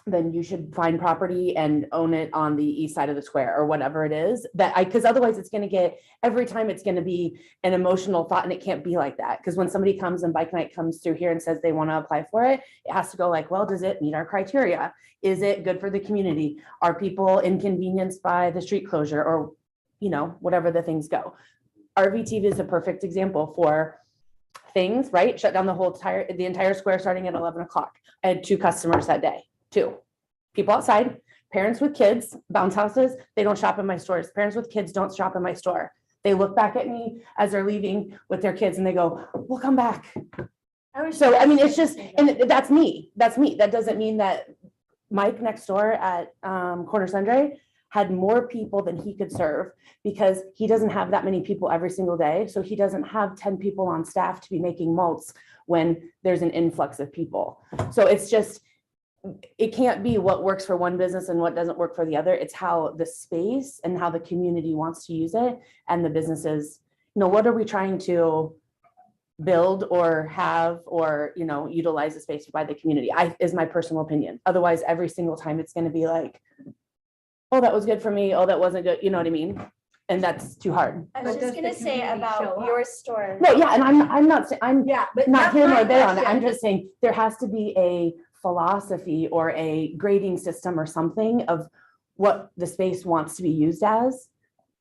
then you should find property and own it on the east side of the square or whatever it is because otherwise it's going to get, every time it's going to be an emotional thought, and it can't be like that. Because when somebody comes and bike night comes through here and says they want to apply for it, it has to go like, well, does it meet our criteria? Is it good for the community? Are people inconvenienced by the street closure, or, you know, whatever the things go? RVTV is a perfect example for things, right? Shut down the entire square starting at 11 o'clock. I had 2 customers that day. 2 people outside, parents with kids, bounce houses. They don't shop in my stores. Parents with kids don't shop in my store. They look back at me as they're leaving with their kids and they go, we'll come back. So, I mean, it's just, and that's me. That's me. That doesn't mean that Mike next door at Corner Sundry had more people than he could serve, because he doesn't have that many people every single day. So he doesn't have 10 people on staff to be making mults when there's an influx of people. So it's just, it can't be what works for one business and what doesn't work for the other. It's how the space and how the community wants to use it, and the businesses, you know, what are we trying to build or have, or, you know, utilize the space by the community, is my personal opinion. Otherwise, every single time it's going to be like, oh, that was good for me. Oh, that wasn't good. You know what I mean? And that's too hard. I was But just does gonna the say community about show up? your store. No, yeah, and I'm not saying, I'm Yeah, but not that's here my nor there on it. question. I'm just saying there has to be a philosophy or a grading system or something of what the space wants to be used as.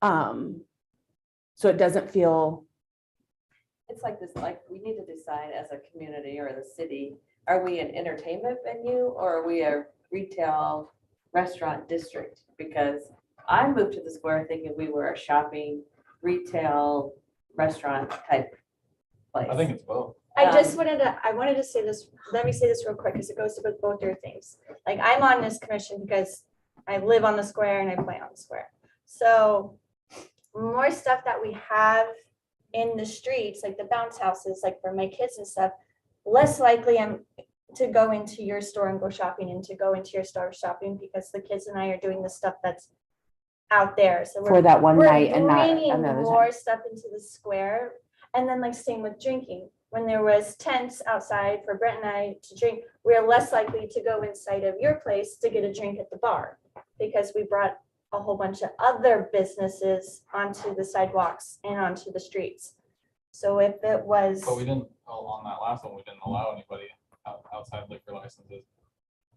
So it doesn't feel, It's like this, like, we need to decide as a community or the city, are we an entertainment venue or are we a retail restaurant district? Because I moved to the square thinking we were a shopping, retail, restaurant type place. I think it's both. I wanted to say this, let me say this real quick, because it goes to both your things. Like, I'm on this commission because I live on the square and I play on the square. So more stuff that we have in the streets, like the bounce houses, like for my kids and stuff, less likely I'm to go into your store and go shopping, and to go into your store shopping, because the kids and I are doing the stuff that's out there. So for that one we're night and not bringing another more time. stuff into the square. And then like same with drinking. When there was tents outside for Brent and I to drink, we're less likely to go inside of your place to get a drink at the bar, because we brought a whole bunch of other businesses onto the sidewalks and onto the streets. So if it was, But we didn't, on that last one, we didn't allow anybody outside liquor licenses. It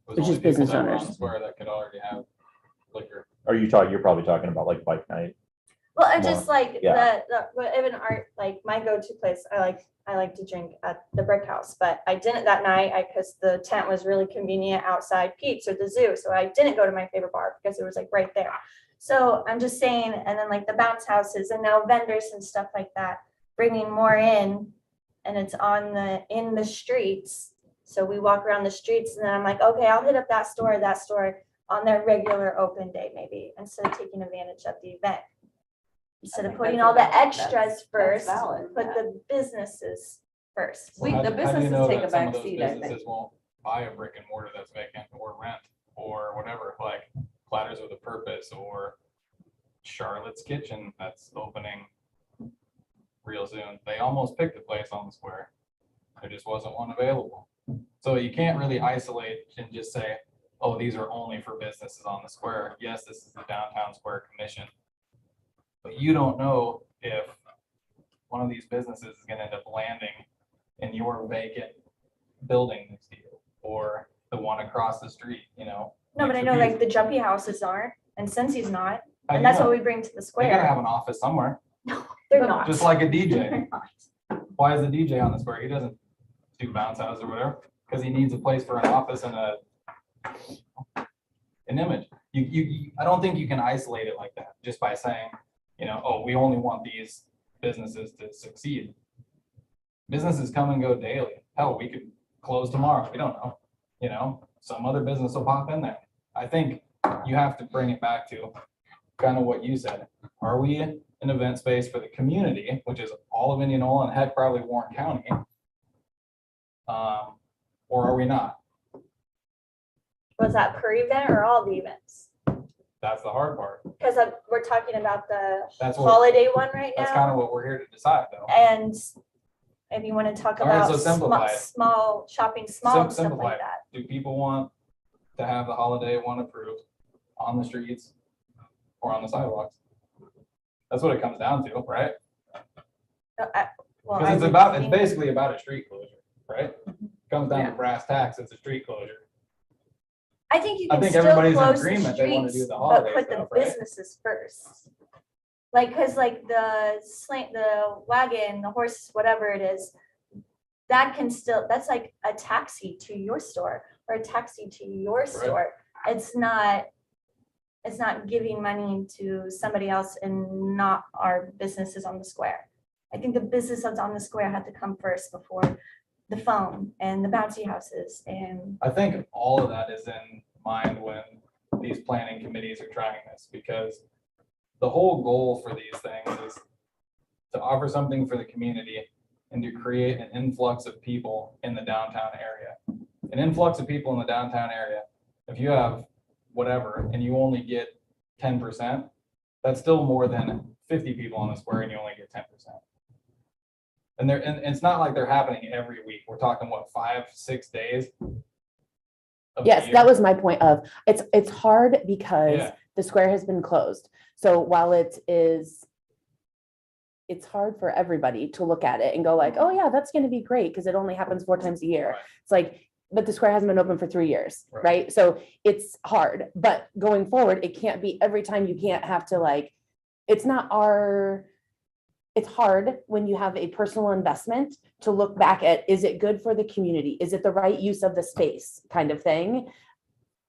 was Which only is people business that were on owners. the square that could already have liquor. You're probably talking about like bike night. well, I just like Yeah. even art, like my go-to place, I like to drink at the Brick House, but I didn't that night because the tent was really convenient outside Pete's or the zoo. So I didn't go to my favorite bar because it was like right there. So I'm just saying, and then like the bounce houses and now vendors and stuff like that, bringing more in, and it's in the streets. So we walk around the streets, and then I'm like, okay, I'll hit up that store on their regular open day, maybe, instead of taking advantage of the event. Instead of think putting that's all the that's- extras that's first, valid, put yeah. the businesses first. We- Well, the how do you businesses know take that a some of back those seat, I think. Businesses won't buy a brick and mortar that's vacant or rent or whatever, like Platters with a Purpose or Charlotte's Kitchen that's opening real soon. They almost picked a place on the square. There just wasn't one available. So you can't really isolate and just say, oh, these are only for businesses on the square. Yes, this is the Downtown Square Commission. But you don't know if one of these businesses is gonna end up landing in your vacant building next to you or the one across the street, you know? No, but I next know to like you. the jumpy houses aren't, and Cincy's not, How do and you that's know? what we bring to the They gotta square. have an office somewhere, They're not. just like a They're DJ. not. Why is the DJ on the square? He doesn't do bounce houses or whatever, because he needs a place for an office and an image. I don't think you can isolate it like that just by saying, you know, oh, we only want these businesses to succeed. Businesses come and go daily. Hell, we could close tomorrow. We don't know. You know, some other business will pop in there. I think you have to bring it back to kind of what you said. Are we an event space for the community, which is all of Indianola and heck, probably Warren County? Or are we not? Was that per event or all the events? That's the hard part. Because we're talking about the That's what, holiday one right that's now. kind of what we're here to decide though. And if you want to talk All right, about so simplify it. small shopping, small and stuff Simplify like it. that. Do people want to have the holiday one approved on the streets or on the sidewalks? That's what it comes down to, right? Well, Because it's basically about a street closure, right? Comes down to Yeah. brass tacks, it's a street closure. I think you I can think still everybody's in close the agreement they wanna do streets, the but holiday put the stuff, right? businesses first. Like, cause like the wagon, the horse, whatever it is, that can still, that's like a taxi to your store or a taxi to your store. It's not giving money to somebody else and not our businesses on the square. I think the businesses on the square had to come first before the phone and the bouncy houses and I think all of that is in mind when these planning committees are trying this, because the whole goal for these things is to offer something for the community and to create an influx of people in the downtown area. An influx of people in the downtown area, if you have whatever and you only get 10%, that's still more than 50 people on the square and you only get 10%. And it's not like they're happening every week. We're talking what, 5-6 days? of the Yes, year? that was my point of, it's hard because Yeah. the square has been closed. So while it's hard for everybody to look at it and go like, oh yeah, that's gonna be great, because it only happens 4 times a year. Right. It's like, but the square hasn't been open for 3 years, Right. right? So it's hard, but going forward, it can't be every time. You can't have to like, it's hard when you have a personal investment to look back at, is it good for the community? Is it the right use of the space kind of thing?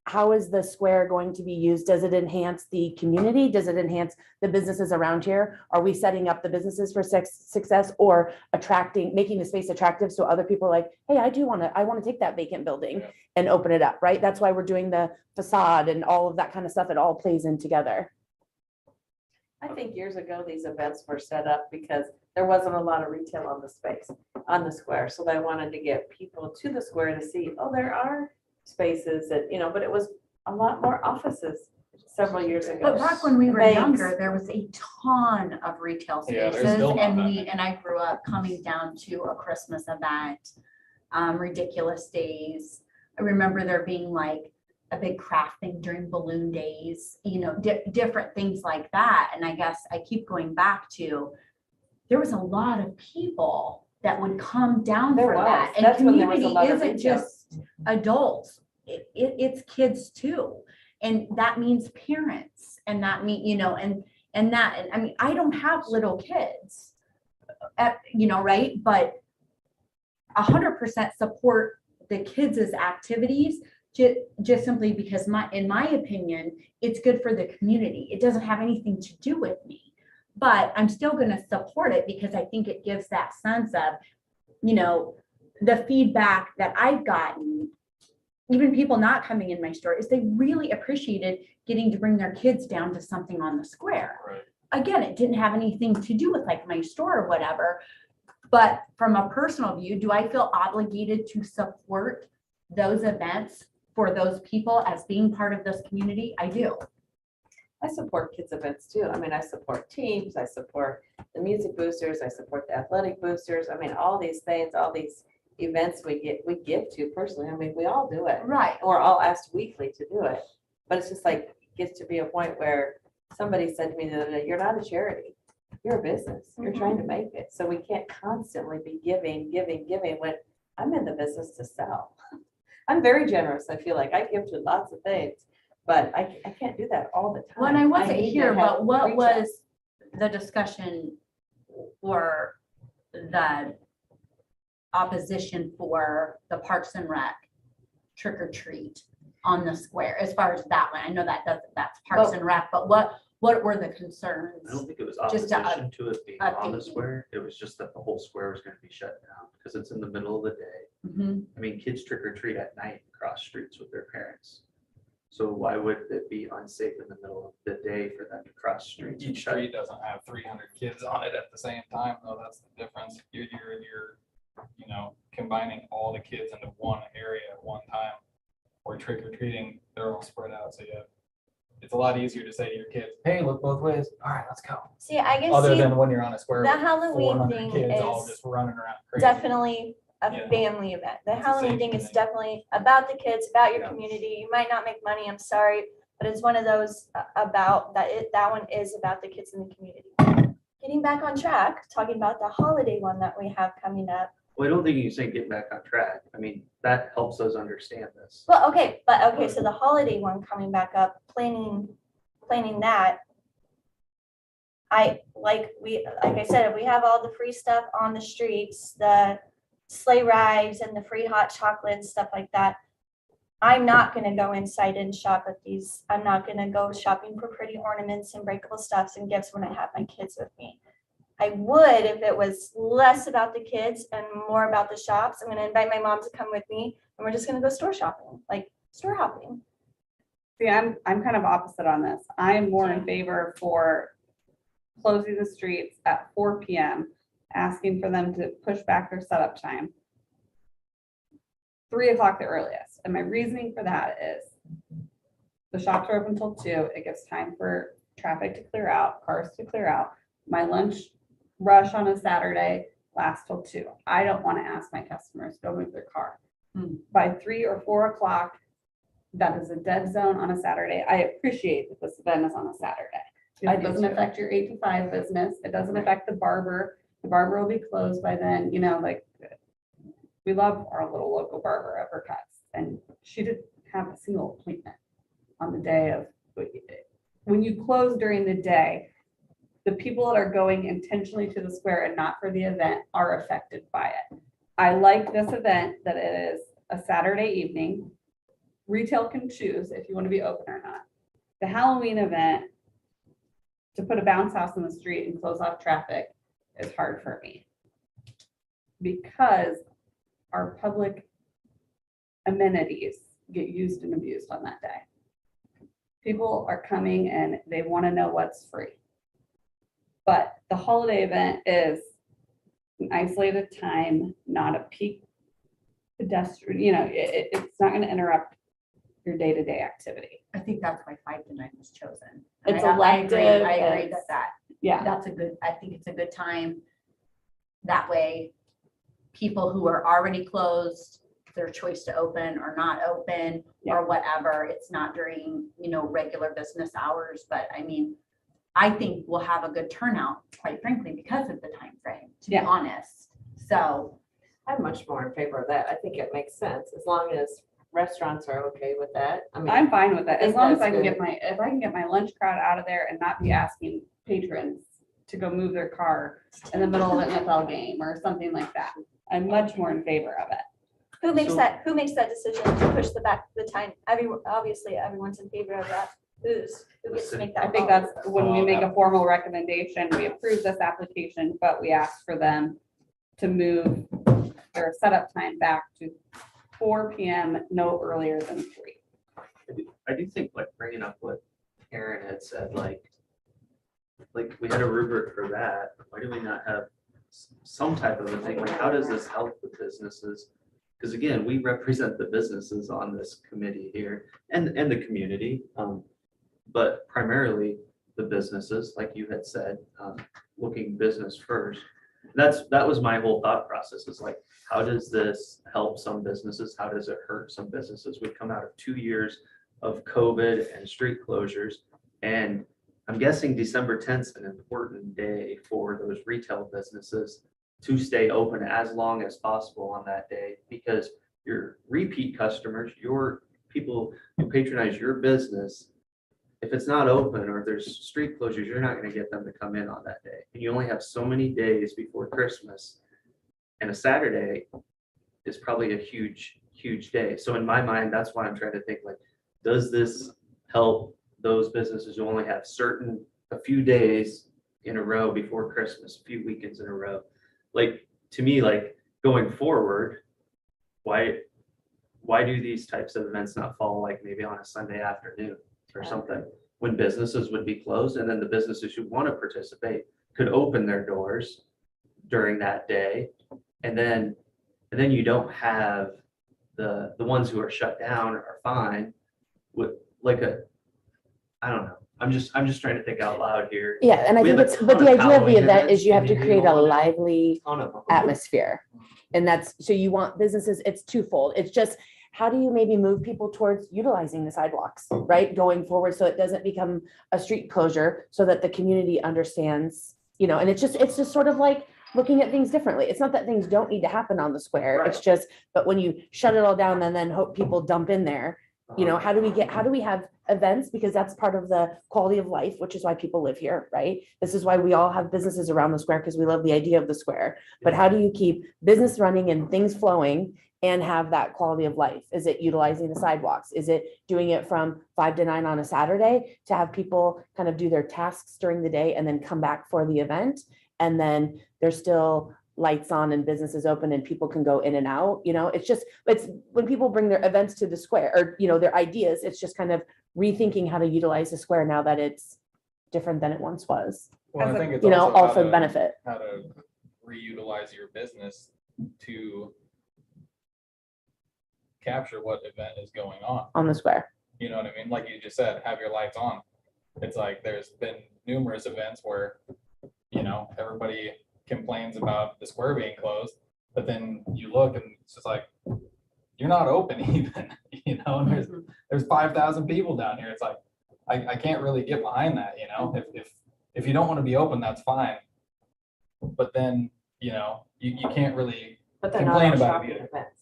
How is the square going to be used? Does it enhance the community? Does it enhance the businesses around here? Are we setting up the businesses for success or making the space attractive so other people are like, hey, I want to take that vacant building Yeah. and open it up, right? That's why we're doing the facade and all of that kind of stuff. It all plays in together. I think years ago, these events were set up because there wasn't a lot of retail on the space, on the square. So they wanted to get people to the square to see, oh, there are spaces that, but it was a lot more offices several years ago. But back when we were Banks. younger, there was a ton of retail Yeah, there's spaces, still not and that many. I grew up coming down to a Christmas event, Ridiculous Days. I remember there being like a big craft thing during balloon days, different things like that. And I guess I keep going back to, there was a lot of people that would come down There for was. that. And That's when there was a community lot of isn't retail. just adults, it's kids too. And that means parents, and that mean, I mean, I don't have little kids, right? But 100% support the kids' activities, just simply because in my opinion, it's good for the community. It doesn't have anything to do with me, but I'm still going to support it because I think it gives that sense of, the feedback that I've gotten, even people not coming in my store, is they really appreciated getting to bring their kids down to something on the square. Right. Again, it didn't have anything to do with like my store or whatever, but from a personal view, do I feel obligated to support those events for those people as being part of this community? I do. I support kids events too. I mean, I support teams, I support the music boosters, I support the athletic boosters. I mean, all these things, all these events we give to personally. I mean, we all do it. Right. And we're all asked weekly to do it. But it's just like, it gets to be a point where somebody said to me the other day, you're not a charity. You're a business. You're trying to make it. So we can't constantly be giving when I'm in the business to sell. I'm very generous. I feel like I give to lots of things, but I can't do that all the time. When I wasn't need to here, have but what retail. was the discussion or the opposition for the Parks and Rec trick or treat on the square, as far as that one? I know that's Parks and Rec, but what were the concerns? I don't think it was Just to opposition to it being on the update. square. It was just that the whole square was gonna be shut down because it's in the middle of the day. Mhm. I mean, kids trick or treat at night across streets with their parents. So why would it be unsafe in the middle of the day for them to cross streets? and Each shut- street doesn't have 300 kids on it at the same time, though. That's the difference. You're, you know, combining all the kids into one area at one time. Or trick or treating, they're all spread out. So yeah, it's a lot easier to say to your kids, hey, look both ways. All right, let's go. See, I can Other see than when you're on a square the with Halloween 400 thing kids all is just running around crazy. definitely a Yeah. family event. The It's a Halloween safety thing is thing. definitely about the kids, about your Yeah. community. You might not make money, I'm sorry, but it's one of those about that one is about the kids in the community. Getting back on track, talking about the holiday one that we have coming up. Well, I don't think you can say get back on track. I mean, that helps us understand this. Well, okay, so the holiday one coming back up, planning that. Like I said, if we have all the free stuff on the streets, the sleigh rides and the free hot chocolate and stuff like that. I'm not gonna go inside and shop at these. I'm not gonna go shopping for pretty ornaments and breakable stuffs and gifts when I have my kids with me. I would if it was less about the kids and more about the shops. I'm gonna invite my mom to come with me and we're just gonna go store shopping, like store hopping. See, I'm kind of opposite on this. I am more in favor for closing the streets at 4 PM, asking for them to push back their setup time. 3 o'clock the earliest. And my reasoning for that is the shops are open till 2. It gives time for traffic to clear out, cars to clear out. My lunch rush on a Saturday lasts till 2. I don't want to ask my customers to go move their car. By 3 or 4 o'clock, that is a dead zone on a Saturday. I appreciate that this event is on a Saturday. It doesn't affect your 8 to 5 business. It doesn't affect the barber. The barber will be closed by then, you know, like we love our little local barber at Cuts, and she didn't have a single appointment on the day of, when you close during the day, the people that are going intentionally to the square and not for the event are affected by it. I like this event that it is a Saturday evening. Retail can choose if you want to be open or not. The Halloween event, to put a bounce house in the street and close off traffic is hard for me. Because our public amenities get used and abused on that day. People are coming and they want to know what's free. But the holiday event is an isolated time, not a peak pedestrian, you know, it's not going to interrupt your day-to-day activity. I think that's why 5 to 9 was chosen. It's I agree elective, that Yeah, that's I think it's a good time. That way, people who are already closed, their choice to open or not open or whatever, it's not during, you know, regular business hours, but I mean, I think we'll have a good turnout, quite frankly, because of the time frame. To be honest. So I'm much more in favor of that. I think it makes sense as long as restaurants are okay with that. I mean, I'm fine with that. As think long as that's I can good. get if I can get my lunch crowd out of there and not be asking patrons to go move their car in the middle of an NFL game or something like that. I'm much more in favor of it. Who makes So- that decision to push the time? Obviously, everyone's in favor of that. Who gets to make that? I think call? that's when we make a formal recommendation, we approve this application, but we ask for them to move their setup time back to 4 PM, no earlier than 3. I do think like bringing up what Aaron had said, like we had a rubric for that. Why do we not have some type of a thing? Like, how does this help the businesses? Because again, we represent the businesses on this committee here and the community. But primarily the businesses, like you had said, looking business first. That was my whole thought process, is like, how does this help some businesses? How does it hurt some businesses? We've come out of 2 years of COVID and street closures. And I'm guessing December 10th is an important day for those retail businesses. to stay open as long as possible on that day, because your repeat customers, your people who patronize your business, if it's not open or there's street closures, you're not gonna get them to come in on that day. And you only have so many days before Christmas. And a Saturday is probably a huge, huge day. So in my mind, that's why I'm trying to think like, does this help those businesses who only have a few days in a row before Christmas, a few weekends in a row? Like, to me, like going forward, why do these types of events not fall like maybe on a Sunday afternoon or something, when businesses would be closed, and then the businesses who want to participate could open their doors during that day, and then you don't have the ones who are shut down are fine with like I don't know. I'm just trying to think out loud here. Yeah, and I We think have a it's, ton but the of idea of the Halloween event events is you have to in create a Indiana. lively Ton of them. atmosphere. And that's, so you want businesses, it's twofold. It's just, how do you maybe move people towards utilizing the sidewalks, right? Going forward, so it doesn't become a street closure, so that the community understands, and it's just sort of like looking at things differently. It's not that things don't need to happen on the square. It's just, but when you shut it all down and then hope people dump in there, how do we have events? Because that's part of the quality of life, which is why people live here, right? This is why we all have businesses around the square, because we love the idea of the square. But how do you keep business running and things flowing and have that quality of life? Is it utilizing the sidewalks? Is it doing it from 5 to 9 on a Saturday to have people kind of do their tasks during the day and then come back for the event? And then there's still lights on and businesses open and people can go in and out. It's when people bring their events to the square, or their ideas, it's just kind of rethinking how to utilize the square now that it's different than it once was, Well, I think it's all also for the benefit. how to reutilize your business to capture what event is going on the square. You know what I mean? Like you just said, have your lights on. It's like there's been numerous events where, everybody complains about the square being closed, but then you look and it's just like, you're not open even, and there's 5,000 people down here. It's like, I can't really get behind that, if you don't want to be open, that's fine. But then, you can't really But they're not complain all about shopping it either. events.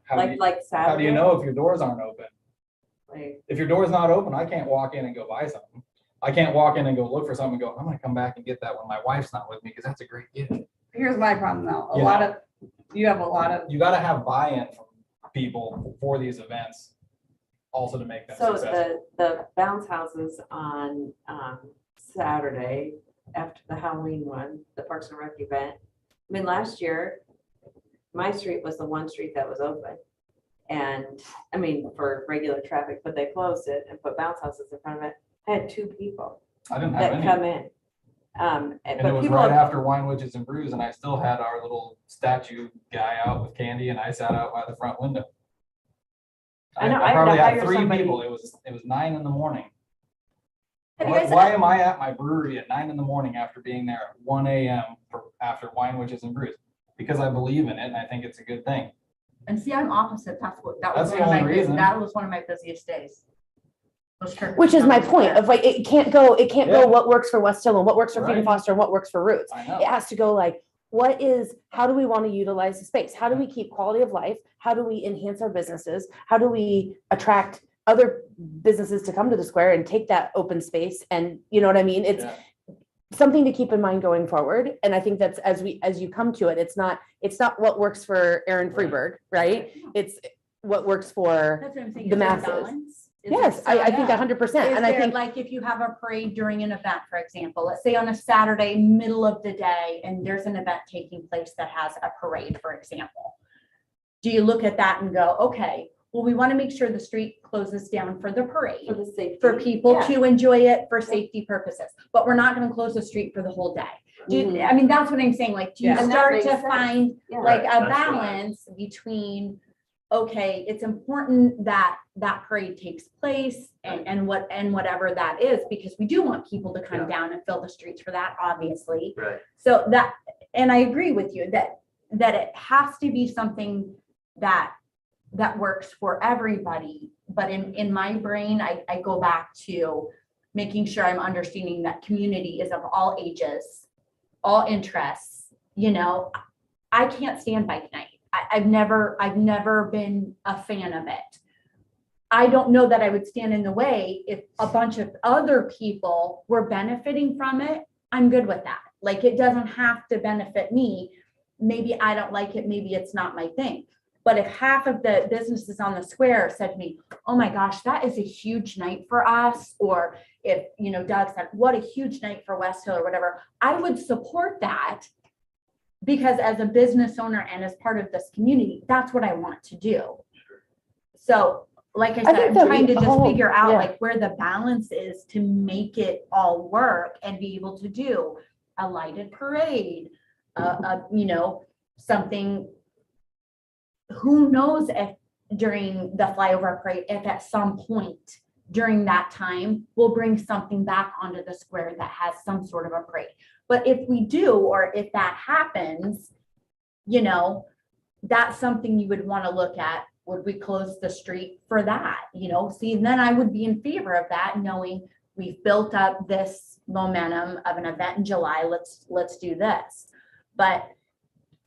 How do you- Like Saturday. How do you know if your doors aren't open? Like, If your door's not open, I can't walk in and go buy something. I can't walk in and go look for something and go, I'm gonna come back and get that when my wife's not with me, because that's a great gift. Here's my problem though. Yeah. You have a lot of, You gotta have buy-in from people for these events, also to make them So successful. the bounce houses on Saturday after the Halloween one, the Parks and Rec event. I mean, last year, my street was the one street that was open. And I mean, for regular traffic, but they closed it and put bounce houses in front of it. I had 2 people I didn't have that any. come in. And it But was people, right after Wine, Witches and Brews, and I still had our little statue guy out with candy, and I sat out by the front window. I know, I I had to probably had hire 3 somebody- people. It was 9 in the morning. Have you Why guys- why am I at my brewery at 9 in the morning after being there at 1 a.m. after Wine, Witches and Brews? Because I believe in it and I think it's a good thing. And see, I'm opposite. That was That's the one of my, only reason. that was one of my busiest days. Was Turkish Which is my Town point Square. of like, it can't go Yeah. what works for West Hill and what works for Freedom Right. Foster and what works for Roots. I know. It has to go like, how do we want to utilize the space? How do we keep quality of life? How do we enhance our businesses? How do we attract other businesses to come to the square and take that open space? And you know what I mean? It's Yeah. something to keep in mind going forward. And I think that's as you come to it, it's not what works for Aaron Right. Freeberg, right? It's what works for, That's what I'm saying. the is there masses. balance? Is yes, there- I think yeah. 100%. Is And I there, think, like, if you have a parade during an event, for example, let's say on a Saturday, middle of the day, and there's an event taking place that has a parade, for example. Do you look at that and go, okay, well, we want to make sure the street closes down for the parade, for the safety. for people Yeah. to enjoy it for safety purposes, but we're not going to close the street for the whole day. Mhm. I mean, that's what I'm saying, like, do you Yeah. And that start makes to sense. find Yeah. like Right, a that's what I- balance between, okay, it's important that that parade takes place and whatever that is, because we do want people to come Yeah. down and fill the streets for that, obviously. Right. So that, and I agree with you that it has to be something that works for everybody. But in my brain, I go back to making sure I'm understanding that community is of all ages all interests, I can't stand bike night. I've never been a fan of it. I don't know that I would stand in the way if a bunch of other people were benefiting from it. I'm good with that. Like, it doesn't have to benefit me. Maybe I don't like it. Maybe it's not my thing. But if half of the businesses on the square said to me, oh my gosh, that is a huge night for us. Or if, Doug said, what a huge night for West Hill or whatever, I would support that, because as a business owner and as part of this community, that's what I want to do. So like I said, think I'm that trying to we just all- figure out yeah. like where the balance is to make it all work and be able to do a lighted parade, something. Who knows if during the flyover parade, if at some point during that time, we'll bring something back onto the square that has some sort of a parade. But if we do, or if that happens, that's something you would want to look at. Would we close the street for that? See, then I would be in favor of that, knowing we've built up this momentum of an event in July. Let's do this. But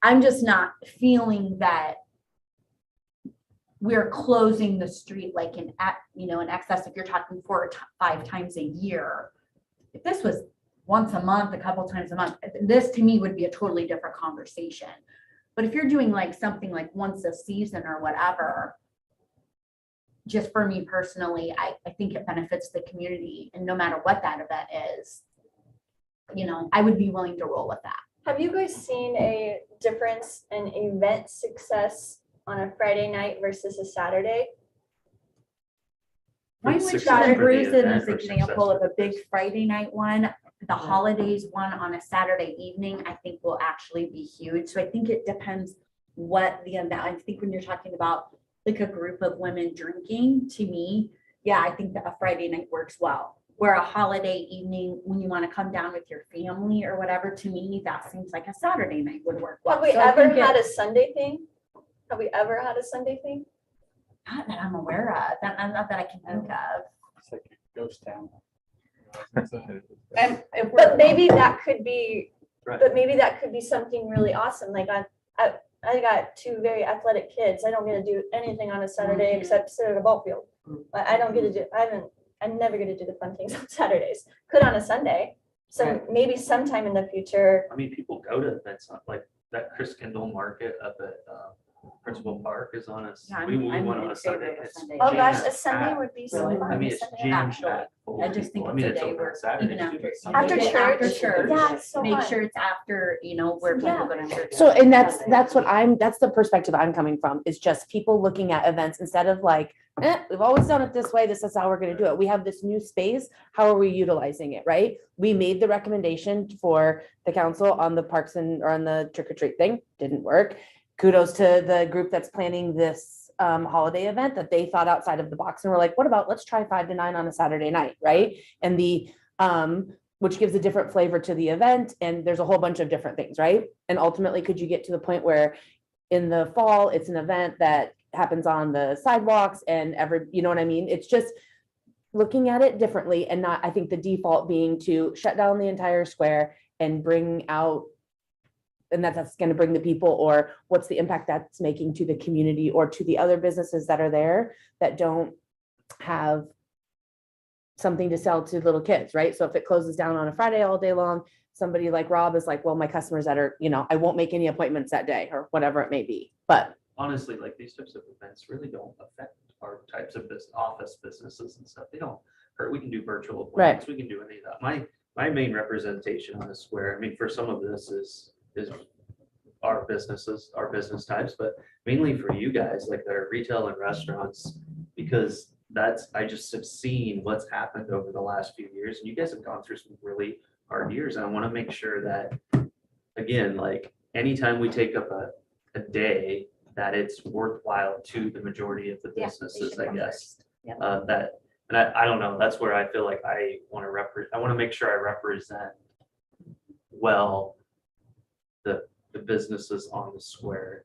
I'm just not feeling that we're closing the street like in excess, if you're talking 4 or 5 times a year. If this was once a month, a couple times a month, this to me would be a totally different conversation. But if you're doing like something like once a season or whatever, just for me personally, I think it benefits the community, and no matter what that event is, I would be willing to roll with that. Have you guys seen a difference in event success on a Friday night versus a Saturday? Why would Success you for the use it event as or an example success of a for the big business? Friday night one? The holidays one on a Saturday evening, I think will actually be huge. So I think it depends what the event. I think when you're talking about like a group of women drinking, to me, yeah, I think that a Friday night works well. Where a holiday evening, when you want to come down with your family or whatever, to me, that seems like a Saturday night would work well. Have we So I ever think had a Sunday thing? Have we ever had a Sunday thing? Not that I'm aware of, not that I can think of. It's like a ghost town. And if we're, But maybe that could be, Right. but maybe that could be something really awesome. Like I got 2 very athletic kids. I don't get to do anything on a Saturday Mhm. except sit at a ball field. I don't get to do, I'm never going to do the fun things on Saturdays. Could on a Sunday. So maybe sometime in the future. I mean, people go to events like that Chris Kendall Market up at Principal Park is on us. Yeah, We I'm went in on a favor Sunday. of a It's Sunday. Oh gosh, a jam-packed. Sunday would be so Really? fun. I mean, it's Sunday. jam Actually, packed. I just think I mean, it's it's a day open where on Saturdays even too, after- but Sundays After it's church. After open. church. Yeah, it's so Make fun. sure it's after, where people go to church. So, and that's the perspective I'm coming from, is just people looking at events instead of like, we've always done it this way. This is how we're going to do it. We have this new space. How are we utilizing it? Right. We made the recommendation for the council on the parks or on the trick or treat thing. Didn't work. Kudos to the group that's planning this holiday event, that they thought outside of the box and were like, what about, let's try 5 to 9 on a Saturday night. Right. And which gives a different flavor to the event. And there's a whole bunch of different things. Right. And ultimately, could you get to the point where in the fall, it's an event that happens on the sidewalks and you know what I mean? It's just looking at it differently, and not, I think the default being to shut down the entire square and bring out, and that's going to bring the people, or what's the impact that's making to the community or to the other businesses that are there that don't have something to sell to little kids, right? So if it closes down on a Friday all day long, somebody like Rob is like, well, my customers that are, I won't make any appointments that day, or whatever it may be. But Honestly, like these types of events really don't affect our types of office businesses and stuff. They don't hurt. We can do virtual appointments. We can do any of that. My main representation on the square, I mean, for some of this is our businesses, our business types, but mainly for you guys, like their retail and restaurants, because I just have seen what's happened over the last few years, and you guys have gone through some really hard years. And I want to make sure that, again, like anytime we take up a day, that it's worthwhile to the majority of the businesses, I guess. And I don't know, that's where I feel like I want to make sure I represent well the businesses on the square.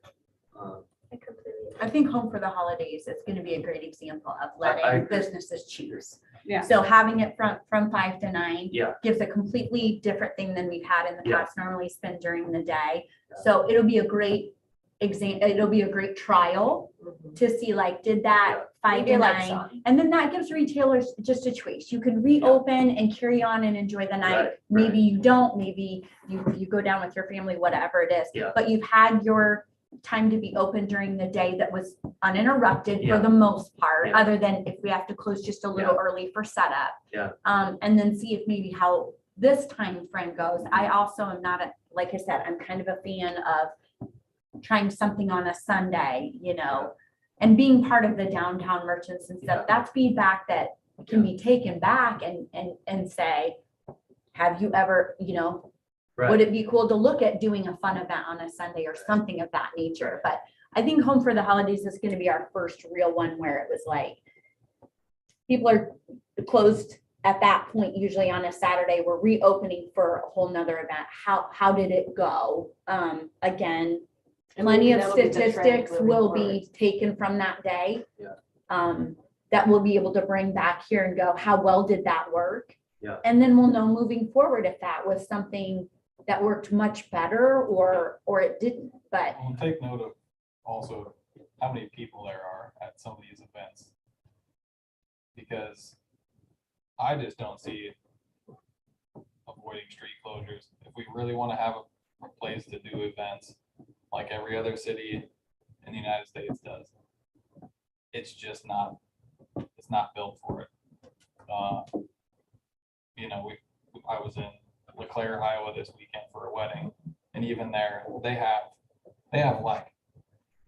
I think Home for the Holidays is going to be a great example of I letting agree. businesses choose. Yeah. So having it from 5 to 9 Yeah. gives a completely different thing than we've had in the Yeah. past, normally spent during the day. So it'll be a great it'll be a great trial to see like, did that 5 Leave to your lights 9? on. And then that gives retailers just a choice. You could reopen and carry on and enjoy the night. Right, Maybe you don't, maybe you go down with your family, whatever it is. Yeah. But you've had your time to be open during the day that was uninterrupted for Yeah. the most part, Yeah. other than if we have to close just a little early for setup. Yeah. And then see if maybe how this time frame goes. I also am not like I said, I'm kind of a fan of trying something on a Sunday, and being part of the downtown merchants and stuff. Yeah. That's feedback that can be taken back and say, have you ever, Right. would it be cool to look at doing a fun event on a Sunday or something of that nature? But I think Home for the Holidays is going to be our first real one where it was like, people are closed at that point, usually on a Saturday. We're reopening for a whole nother event. How did it go? Again, And plenty maybe of that'll be the trend statistics moving will forward. be taken from that day. Yeah. That we'll be able to bring back here and go, how well did that work? Yeah. And then we'll know moving forward if that was something that worked much better or it didn't, but Well, take note of also how many people there are at some of these events. Because I just don't see avoiding street closures. If we really want to have a place to do events like every other city in the United States does, it's just not, it's not built for it. I was in LeClaire, Iowa this weekend for a wedding, and even there, they have like,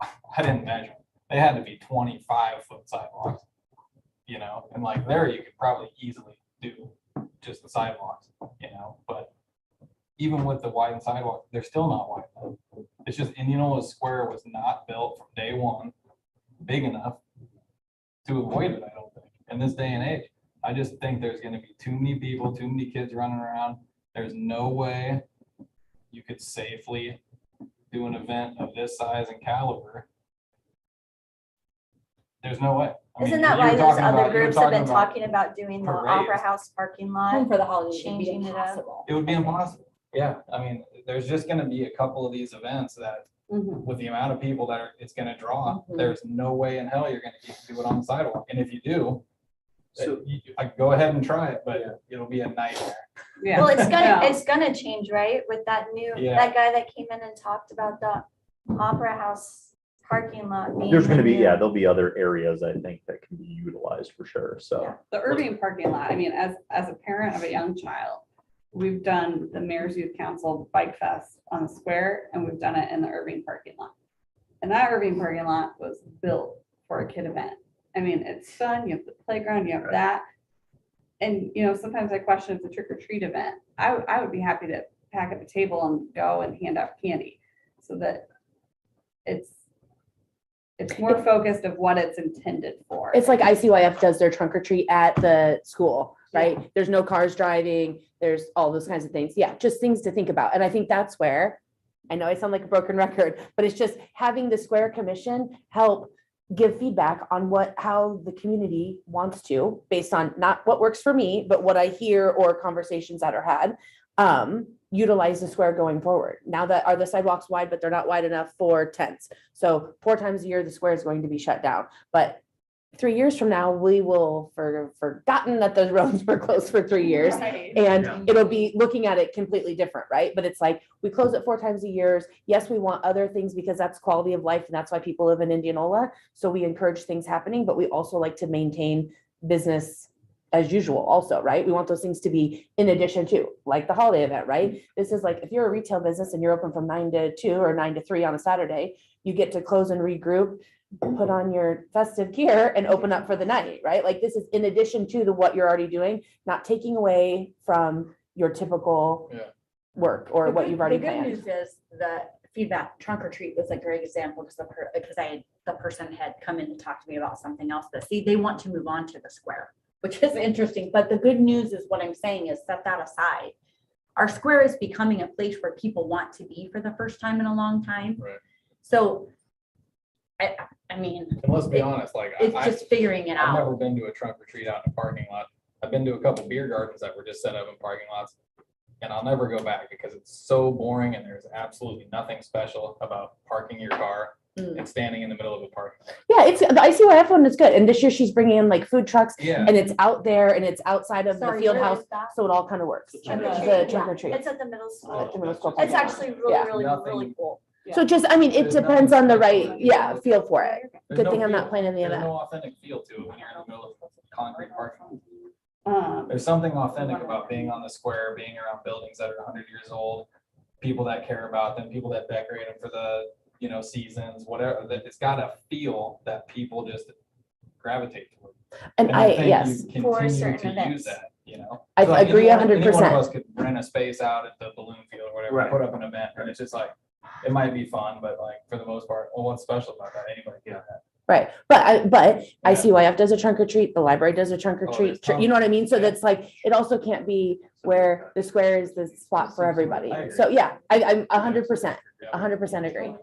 I didn't measure, they had to be 25-foot sidewalks, and like there you could probably easily do just the sidewalks, but even with the widened sidewalk, they're still not wide enough. It's just Indianola Square was not built from day one big enough to avoid it, I don't think, in this day and age. I just think there's gonna be too many people, too many kids running around. There's no way you could safely do an event of this size and caliber. There's no way. I mean, Isn't that you were why those talking other about- you were groups have been about- talking about doing the parades. Opera House parking Home lot? for the Holidays would be Changing it up. impossible. It would be impossible. Yeah, I mean, there's just gonna be a couple of these events that, Mhm. with the amount of people that it's gonna draw, Mhm. there's no way in hell you're gonna get to do it on the sidewalk. And if you do, So- I go ahead and try it, but it'll be a nightmare. Yeah. Well, it's Yeah. gonna change, right? With that Yeah. that guy that came in and talked about the Opera House parking lot. being There's gonna the be, new- there'll be other areas, I think, that can be utilized for sure, so. Yeah. The Irving parking lot, I mean, as a parent of a young child, we've done the Mayor's Youth Council Bike Fest on the square, and we've done it in the Irving parking lot. And that Irving parking lot was built for a kid event. I mean, it's fun, you have the playground, you have that. And, sometimes I question if it's a trick or treat event. I would be happy to pack up a table and go and hand out candy so that it's more focused of what it's intended for. It's like ICYF does their trunk or treat at the school, right? There's no cars driving, there's all those kinds of things. Yeah, just things to think about. And I think that's where, I know I sound like a broken record, but it's just having the Square Commission help give feedback on how the community wants to, based on not what works for me, but what I hear or conversations that are had, utilize the square going forward. Now that are the sidewalks wide, but they're not wide enough for tents. So 4 times a year, the square is going to be shut down. But 3 years from now, we will forgotten that those roads were closed for 3 years. Right. And Yeah. it'll be looking at it completely different, right? But it's like, we close it 4 times a year. Yes, we want other things because that's quality of life and that's why people live in Indianola. So we encourage things happening, but we also like to maintain business as usual also, right? We want those things to be in addition to, like the holiday event, right? This is like, if you're a retail business and you're open from 9 to 2 or 9 to 3 on a Saturday, you get to close and regroup, put on your festive gear and open up for the night, right? Like this is in addition to what you're already doing, not taking away from your typical work or what you've already The good planned. news is the feedback trunk or treat was a great example because the person had come in to talk to me about something else, but see, they want to move on to the square, which is interesting. But the good news is what I'm saying is, set that aside. Our square is becoming a place where people want to be for the first time in a long time. Right. So I mean, And let's be honest, like, it's just figuring it I've out. never been to a trunk or treat out in a parking lot I've been to a couple beer gardens that were just set up in parking lots. And I'll never go back because it's so boring and there's absolutely nothing special about parking your car and standing in the middle of a parking lot. Yeah, it's the ICYF one is good. And this year she's bringing in like food trucks Yeah. and it's out there and it's outside of the Sorry, field where house. is that? So it all kind of works. At the The trunk or treat. It's at the middle At school. the middle school It's parking lot. actually really, Yeah. really, Nothing. really cool. So just, I mean, it There's depends nothing on the special. right, yeah, feel for it. There's Good no thing I'm not feel. planning the There's event. no authentic feel to it when you're in the middle of concrete parking. Um, There's something authentic about being on the square, being around buildings that are 100 years old, people that care about them, people that decorate them for the, seasons, whatever. That it's got a feel that people just gravitate toward. And I think yes, you For continue certain to events. use that, I Like, agree any one of 100%. us could rent a space out at the balloon field or whatever, Right. put up an event, and it's just like, it might be fun, but like, for the most part, well, what's special about that? Anybody can do that. Right. But Yeah. ICYF does a trunk or treat, the library does a trunk or Oh, treat. there's You know what I tons. mean? So Yeah. that's like, it also can't be where the square is the spot for everybody. I agree. So yeah, I'm 100%, Yeah. 100% agree.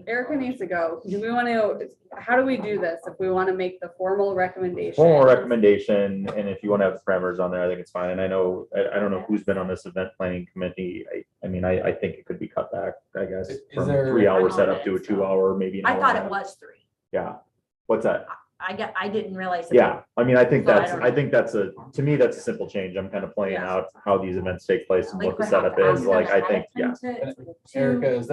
Erica needs to go. Do we want to, how do we do this? If we want to make the formal recommendation? Formal recommendation, and if you want to have parameters on there, I think it's fine. And I know, I don't know who's been on this event planning committee. I mean, I think it could be cut back, I guess, Is from there- 3 hour I'm on setup it, to a so. 2 hour, maybe an I hour thought and it a half. was 3. Yeah. What's that? I didn't realize. it Yeah, I mean, I think So I that's, don't I know. think that's to me, that's a simple change. I'm kind of playing Yeah. out how these events take place and Like, what the we have setup to is. ask Like, them I ahead think, of time yeah. to Erica, is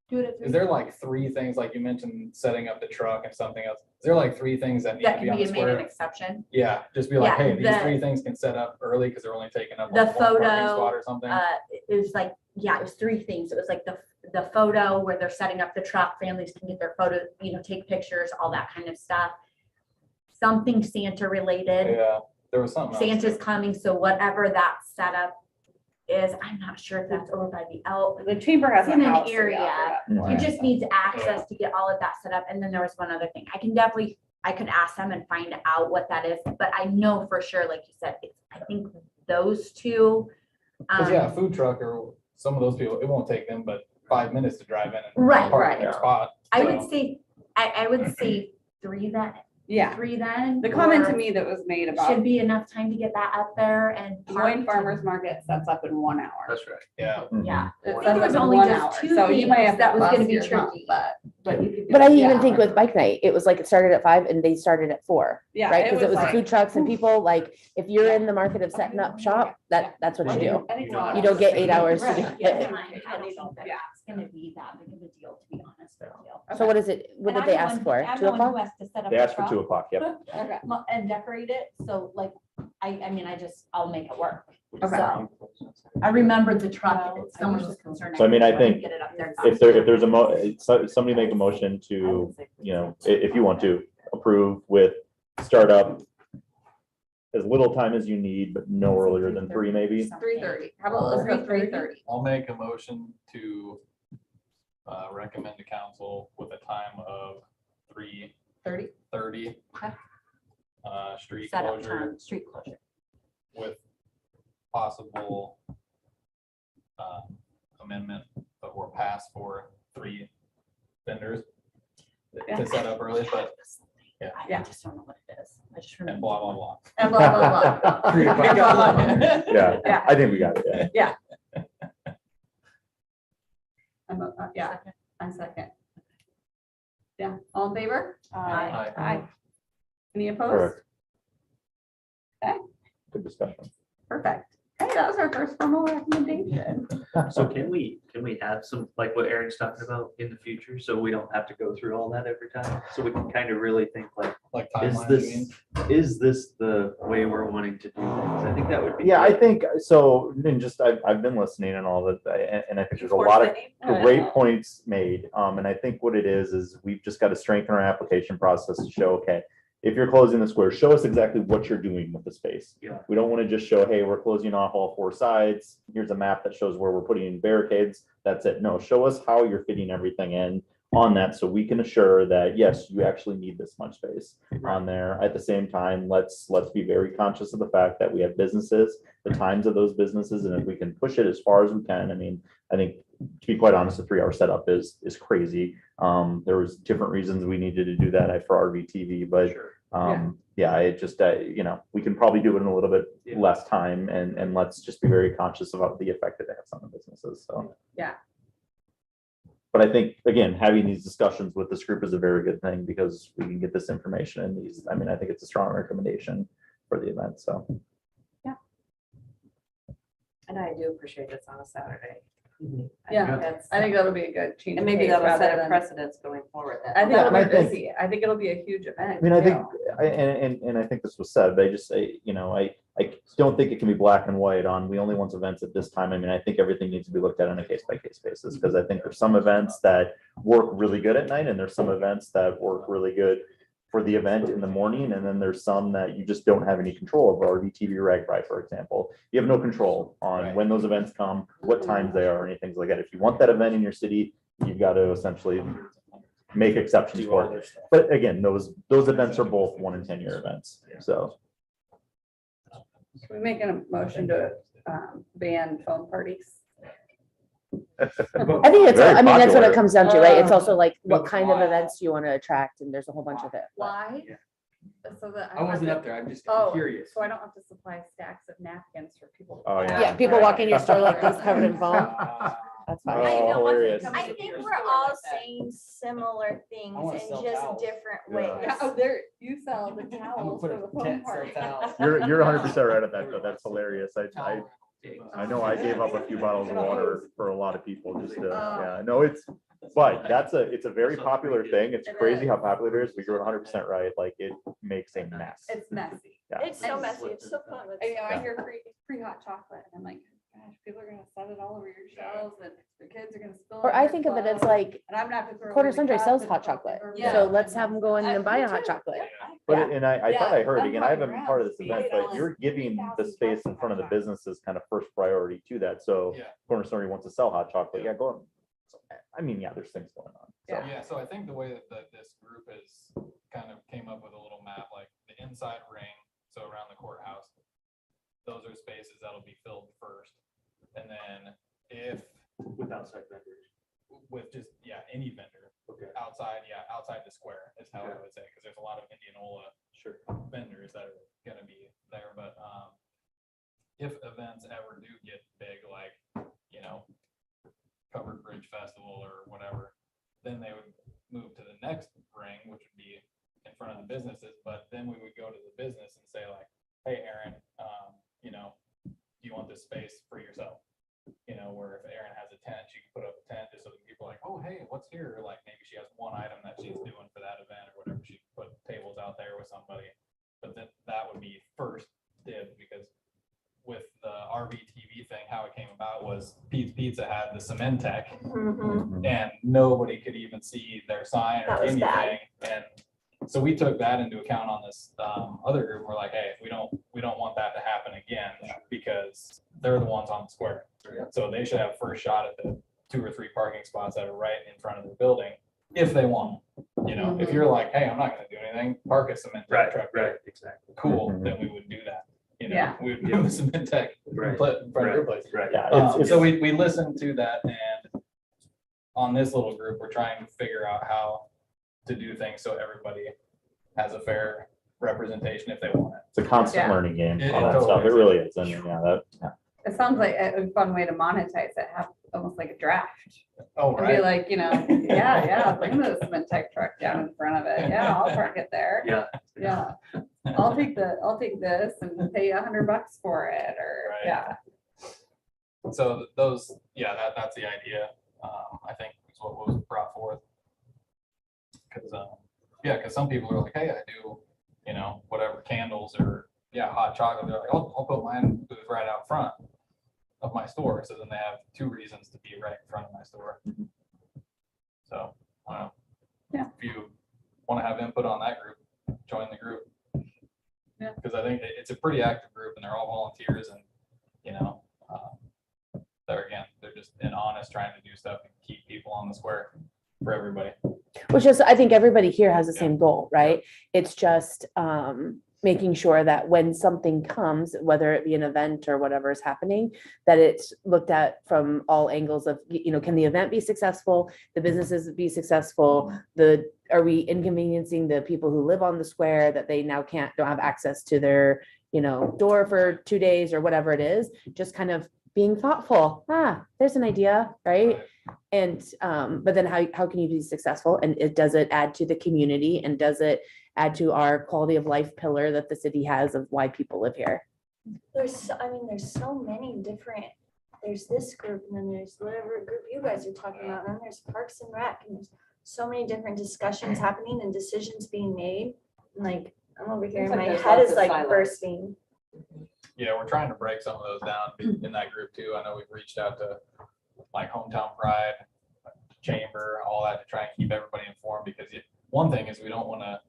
do there like 3 things, like you mentioned, setting up the truck and something else? Is there like 3 things that need that to be can on the be made an square? exception? Yeah, just be like, Yeah, hey, these the- 3 things can set up early because they're only taking up The like one parking photo, spot or something. It was like, yeah, it was 3 things. It was like the photo where they're setting up the truck, families can get their photo, take pictures, all that kind of stuff. Something Santa related. Yeah, there was something else. Santa's coming, so whatever that setup is, I'm not sure if that's over by the L. The chamber has a In an house. that we area. offer that for. He just needs access to get all of that set up. And then there was one other thing. I could ask them and find out what that is, but I know for sure, like you said, I think those 2. 'Cause yeah, a food truck or some of those people, it won't take them but 5 minutes to drive in and Right, park right. in their spot. I So- would say, I would say 3 then. Yeah, 3 then. the comment to or me that was made Should about be enough time to get that up there and. Des Moines parked. Farmers Market sets up in 1 hour. That's right. Yeah, Yeah. It I sets think up it was in only 1 just hour. 2 So you might have things that to was gonna bust be your hump, tricky. but you could do But I it. even Yeah. think with bike night, it was like it started at 5 and they started at 4, Yeah, right? Because it was like- food trucks and people like, if you're in the market of setting up shop, that's what you do. Anytime. You don't get 8 hours to do Right, yeah, it. I don't think that Yeah. it's gonna be that big of a deal, to be honest with you. So what is it? What And did I'm they the ask one- for? I'm 2 the one who o'clock? has to set up They the asked for truck 2 o'clock, yep. Okay. And decorate it, so like, I mean, I'll make it work. Okay. So, I remembered the truck, if someone was concerned. So, I mean, I could think Get it up there. If there's somebody make a motion to, if you want to approve with startup as little time as you need, but no earlier than 3 maybe. 3:30. How about let's go 3:30? I'll make a motion to recommend to council with a time of 3:30. Okay. Street Set up closure time, street closure. with possible amendment or pass for 3 vendors to set up early, but I Yeah. just don't know what it is. I just and remember. blah, blah, blah. And blah, blah, blah. Three to five. Yeah. Yeah, I think we got it, yeah. Yeah, I'm second. Yeah, all in favor? Aye. Aye. Any opposed? Correct. Okay. Good discussion. Perfect. Hey, that was our first formal recommendation. So can we have some, like what Aaron's talking about in the future, so we don't have to go through all that every time? So we can kind of really think like, Like is timeline, you mean? this the way we're wanting to do things? I think that would be. Yeah, I good. think, so, and just, I've been listening and all that, and I think there's a lot of great points made. And I think what it is we've just got to strengthen our application process to show, okay, if you're closing the square, show us exactly what you're doing with the space. Yeah. We don't want to just show, hey, we're closing off all 4 sides. Here's a map that shows where we're putting in barricades. That's it. No, show us how you're fitting everything in on that so we can assure that, yes, you actually need this much space on there. At the same time, let's be very conscious of the fact that we have businesses, the times of those businesses, and if we can push it as far as we can. I mean, I think, to be quite honest, a 3-hour setup is crazy. There was different reasons we needed to do that for RVTV, but Sure. Yeah, it just, we can probably do it in a little bit less time and let's just be very conscious about the effect that it has on the businesses, so. Yeah. But I think, again, having these discussions with this group is a very good thing because we can get this information and these, I mean, I think it's a strong recommendation for the event, so. And I do appreciate this on a Saturday. Yeah, That's, I think that'll be a good change. and of maybe pace that'll rather set a than- precedence going forward. I think Yeah, it'll and I be think- busy. I think it'll be a huge event. I mean, I think, too. and I think this was said, but I just say, I don't think it can be black and white on, we only want events at this time. I mean, I think everything needs to be looked at on a case by case basis, because I think there's some events that work really good at night and there's some events that work really good for the event in the morning. And then there's some that you just don't have any control over, RVTV Rag Bri, for example. You have no control on when those events come, what times they are, or anything like that. If you want that event in your city, you've got to essentially make exceptions for it. But again, those events are both 1 in 10-year events, so. We're making a motion to ban phone parties. I think it's, Very I mean, that's what popular. it comes down to, right? It's also like, what kind of events do you want to attract? And there's a whole bunch of it. but- Why? So that. I wasn't up there, I'm just Oh, curious. So I don't have to supply stacks of napkins for people. to Oh, pass. Yeah, people walk in your store like this covered in foam. Uh, That's Oh, fine. hilarious. I think we're all saying similar things wanna in sell just towels. different Yeah. ways. Yeah, oh, there, you sell the I'm gonna towels put for the a phone tent, party. sell towels. You're 100% right at that, though. That's hilarious. I know I gave up a few bottles of water for a lot of people just to, yeah, no, but it's a very popular thing. It's It crazy is. how popular it is. But you're 100% right. Like it makes a mess. It's messy. Yeah. It's so messy, it's so fun. I know, I Yeah. hear free hot chocolate and I'm like, gosh, people are gonna set it all over your shelves and the kids are gonna spill. Or on I your think of it as clothes, like, and I'm gonna have to throw. it Quarter in the Sundry cup sells and hot throw it chocolate. over So my- let's have them go in and buy a hot Me too. chocolate. But, Yeah. and I thought I heard, I'm again, I haven't been running part of this around event, speed but you're giving the 1,000 space in front of the chocolate. businesses kind of first priority to that. So Yeah. Corner Store wants to sell hot chocolate. Yeah, go on. I mean, yeah, there's things going on. So. Yeah. Yeah, so I think the way that this group is kind of came up with a little map, like the inside ring, so around the courthouse, those are spaces that'll be filled first. And then if, With outside vendors. with just, any vendor Okay. outside the square is how I Okay. would say, because there's a lot of Indianola vendors that are gonna be there, but, if events ever do get big, like, Covered Bridge Festival or whatever, then they would move to the next ring, which would be in front of the businesses, but then we would go to the business and say like, hey, Aaron, do you want this space for yourself? Where if Aaron has a tent, she can put up a tent just so that people are like, oh, hey, what's here? Like maybe she has one item that she's doing for that event or whatever. She can put tables out there with somebody, but then that would be first dibs because with the RVTV thing, how it came about was Pete's Pizza had the cement tech Mhm. and nobody could even see their sign or That was bad. anything. And so we took that into account on this other group. We're like, hey, we don't want that to happen again because they're the ones on the square. So they should have first shot at the 2 or 3 parking spots that are right in front of their building if they want. If you're like, hey, I'm not gonna do anything, park a cement tech truck there. Exactly. Cool, Mhm. then we would do that. Yeah. We would move the cement tech Right. in front of your place. Right. Yeah, So we listened to that and on this little group, we're trying to figure out how to do things so everybody has a fair representation if they want it. it's a constant Yeah. learning game. It All that totally stuff. It is. really is. I mean, yeah, It sounds like a fun way to monetize it, have almost like a draft. Oh, And be right. like, yeah, bring the cement tech truck down in front of it. Yeah, I'll park it there. Yeah. Yeah. I'll take this and pay $100 for it or, Right. yeah. So those, that's the idea. I think is what was brought forth. Because some people are like, hey, I do, whatever candles or hot chocolate. They're like, I'll put mine booth right out front of my store. So then they have 2 reasons to be right in front of my store. So, I don't know. Yeah. If you want to have input on that group, join the group. Yeah. Because I think it's a pretty active group and they're all volunteers and, they're just in honest trying to do stuff and keep people on the square for everybody. Which is, I think everybody here has the Yeah. same goal, right? It's just, making sure that when something comes, whether it be an event or whatever is happening, that it's looked at from all angles of, can the event be successful? The businesses be successful? Are we inconveniencing the people who live on the square that they now don't have access to their, door for 2 days or whatever it is? Just kind of being thoughtful. There's an idea, right? And, but then how can you be successful? And does it add to the community, and does it add to our quality of life pillar that the city has of why people live here? There's so many different, there's this group, and then there's whatever group you guys are talking about, and then there's Parks and Rec, and there's so many different discussions happening and decisions being made. And like, I'm over here, It's and like my there's head lots is of like silos. bursting. Yeah, we're trying to break some of those down in that group too. I know we've reached out to like Hometown Pride, Chamber, all that to try and keep everybody informed, because one thing is we don't want to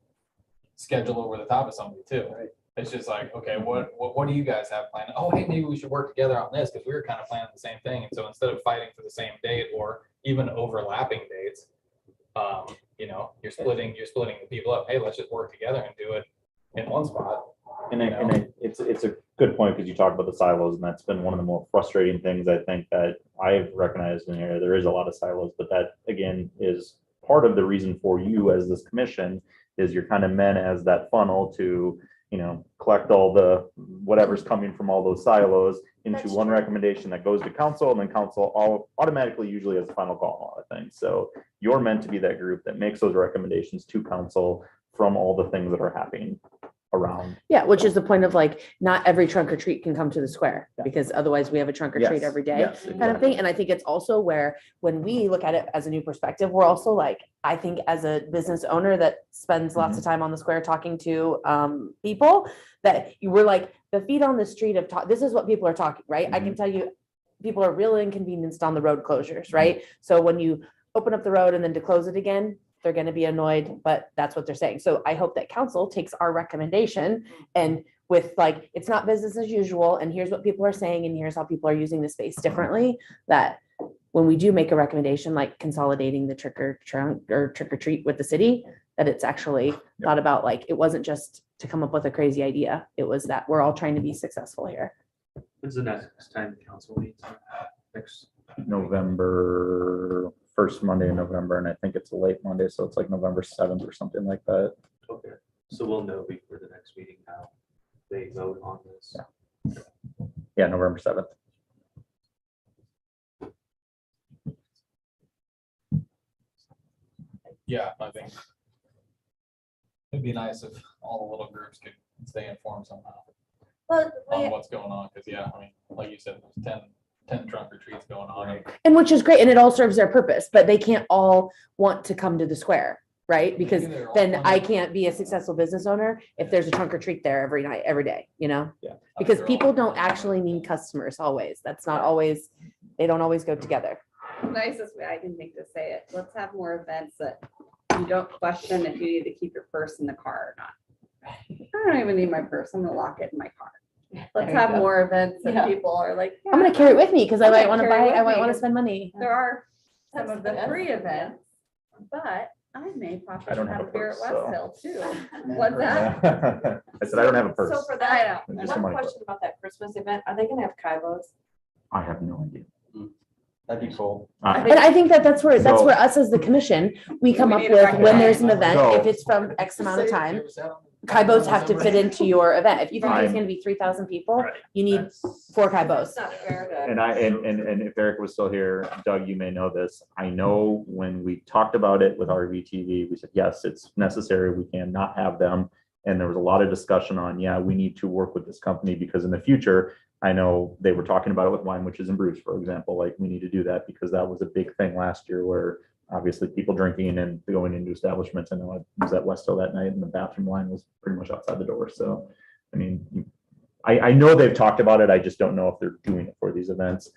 schedule over the top of somebody too. Right. It's just like, okay, what do you guys have planned? Oh, hey, maybe we should work together on this, because we were kind of planning the same thing. And so instead of fighting for the same date or even overlapping dates, you're splitting the people up. Hey, let's just work together and do it in one spot. It's a good point, because you talked about the silos, and that's been one of the more frustrating things I think that I've recognized in here. There is a lot of silos, but that again is part of the reason for you as this commission, is you're kind of meant as that funnel to, collect all the whatever's coming from all those silos into That's one true. recommendation that goes to council, and then council all automatically usually has a final call on a lot of things. So you're meant to be that group that makes those recommendations to council from all the things that are happening around. Yeah, which is the point of like, not every trunk or treat can come to the square, Yeah. because otherwise we have a trunk or treat Yes, every day. yes, Kind of exactly. thing. And I think it's also where, when we look at it as a new perspective, we're also like, I think as a business owner that spends lots of time on the square talking to people, that you were like, the feet on the street of talk, this is what people are talking, right? I can tell you, people are really inconvenienced on the road closures, right? So when you open up the road and then to close it again, they're going to be annoyed, but that's what they're saying. So I hope that council takes our recommendation, and with like, it's not business as usual, and here's what people are saying, and here's how people are using the space differently, that when we do make a recommendation, like consolidating the trick or treat with the city, that it's actually thought about, like, it wasn't just to come up with a crazy idea. It was that we're all trying to be successful here. When's the next time the council meets? Next. November, first Monday in November, and I think it's a late Monday, so it's like November 7th or something like that. Okay, so we'll know before the next meeting how they vote on this. Yeah, November 7th. Yeah, I think it'd be nice if all the little groups could stay informed somehow Well, on what's going on. Because like you said, there's 10 trunk or treats going on. And which is great, and it all serves their purpose, but they can't all want to come to the square, right? Because Maybe they're all then I funded. can't be a successful business owner if there's a trunk or treat there every night, every day, I because think they're all people don't funded. actually need customers always. That's not always, they don't always go together. Nicest way I can think to say it, let's have more events that you don't question if you need to keep your purse in the car or not. I don't even need my purse, I'm gonna lock it in my car. Let's There you have go. more events Yeah. that people are like. I'm gonna carry it with me because I I'm might gonna want to carry it buy, with I might me. want to spend money. There are some That's of the the free best. events, but I may pop I don't in have have a a beer at purse, so. Westville too. What's that? I said, I don't have a So purse. for I that, know. Just a one money question about that Christmas event, are they gonna have Kaibos? I have no idea. That'd be cool. And I think that that's where So- us as the commission, we come We up need to with, recognize when there's an them. event, So- if it's from X amount of time, Kaibos have to fit into your event. If you think there's I'm- gonna be 3,000 people, Right. you need That's- 4 Kaibos. It's not fair to. And and if Eric was still here, Doug, you may know this. I know when we talked about it with RVTV, we said, yes, it's necessary. We cannot have them. And there was a lot of discussion on, we need to work with this company, because in the future, I know they were talking about it with Wine Witches and Brews, for example, like we need to do that because that was a big thing last year where obviously people drinking and going into establishments. I know I was at Westville that night and the bathroom line was pretty much outside the door. So, I mean, I know they've talked about it. I just don't know if they're doing it for these events.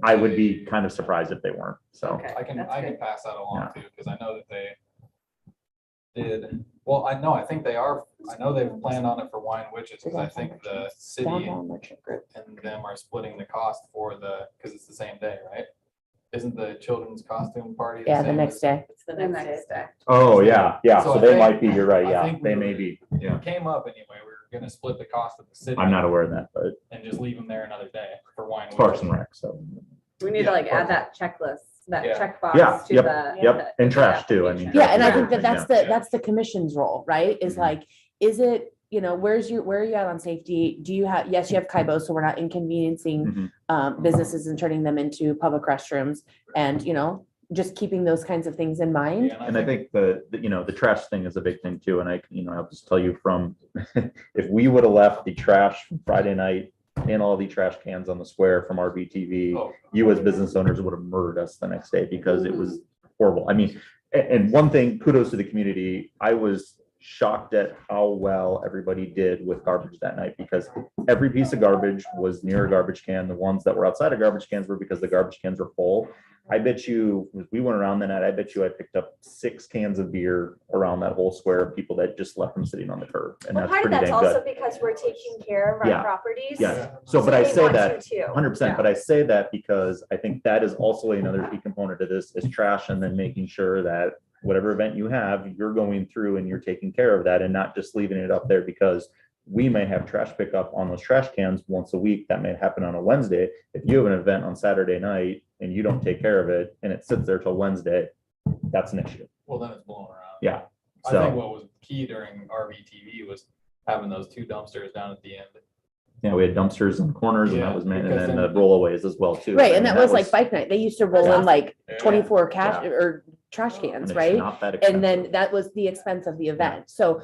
I would be kind of surprised if they weren't. So, Okay, I can that's can good. pass that along too, because I know that they did, well, I think they are, I know they've planned on it for Wine Witches, because I think the city Downtown merchant group. and them are splitting the cost for because it's the same day, right? Isn't the children's costume party? Yeah, the same next as- day. It's the The next day. next day. Oh, yeah, So so I they think- might be, you're right, I yeah, think they we may were- be, It yeah. came up anyway, we were gonna split the cost of the city. I'm not aware of that, but And just leave them there another day for wine. it's Parks and Rec, so. We need to Yeah, like add perfect. that checklist, that Yeah. checkbox Yeah, to yep, the. Yep, and trash too, I mean. Yeah, and I trash think is that a big that's the commission's role, right? Is Mhm. like, is it, where are you at on safety? Do you have, yes, you have KIBO, so we're not inconveniencing Mhm. businesses and turning them into public restrooms and, just keeping those kinds of things in mind. Yeah, And I think the trash thing is a big thing too, and I'll just tell you from, if we would have left the trash from Friday night and all the trash cans on the square from RBTV, Oh, you as business owners would have murdered us the next day because it was horrible. I mean, and one thing, kudos to the community, I was shocked at how well everybody did with garbage that night because every piece of garbage was near a garbage can. The ones that were outside of garbage cans were because the garbage cans were full. I bet you, as we went around the night, I bet you I picked up 6 cans of beer around that whole square of people that just left them sitting on the curb. And Well, that's part of pretty that's dang also good. because we're taking care of our Yeah. properties. Yeah, so, but So I we say want that to too. 100%, but I say that because I think that is also another key component of this is trash and then making sure that whatever event you have, you're going through and you're taking care of that and not just leaving it up there because we may have trash pickup on those trash cans once a week. That may happen on a Wednesday. If you have an event on Saturday night and you don't take care of it and it sits there till Wednesday, that's an issue. well, then it's blowing around. Yeah. I think So, what was key during RVTV was having those 2 dumpsters down at the end. yeah, we had dumpsters and corners and Yeah, that was, and because then then- the rollaways as well too. Right, I and mean, that was like bike night. They used to roll in like Yeah. 24 cash Yeah. or trash and cans, it's right? not that And then expensive. that was the expense of the event. So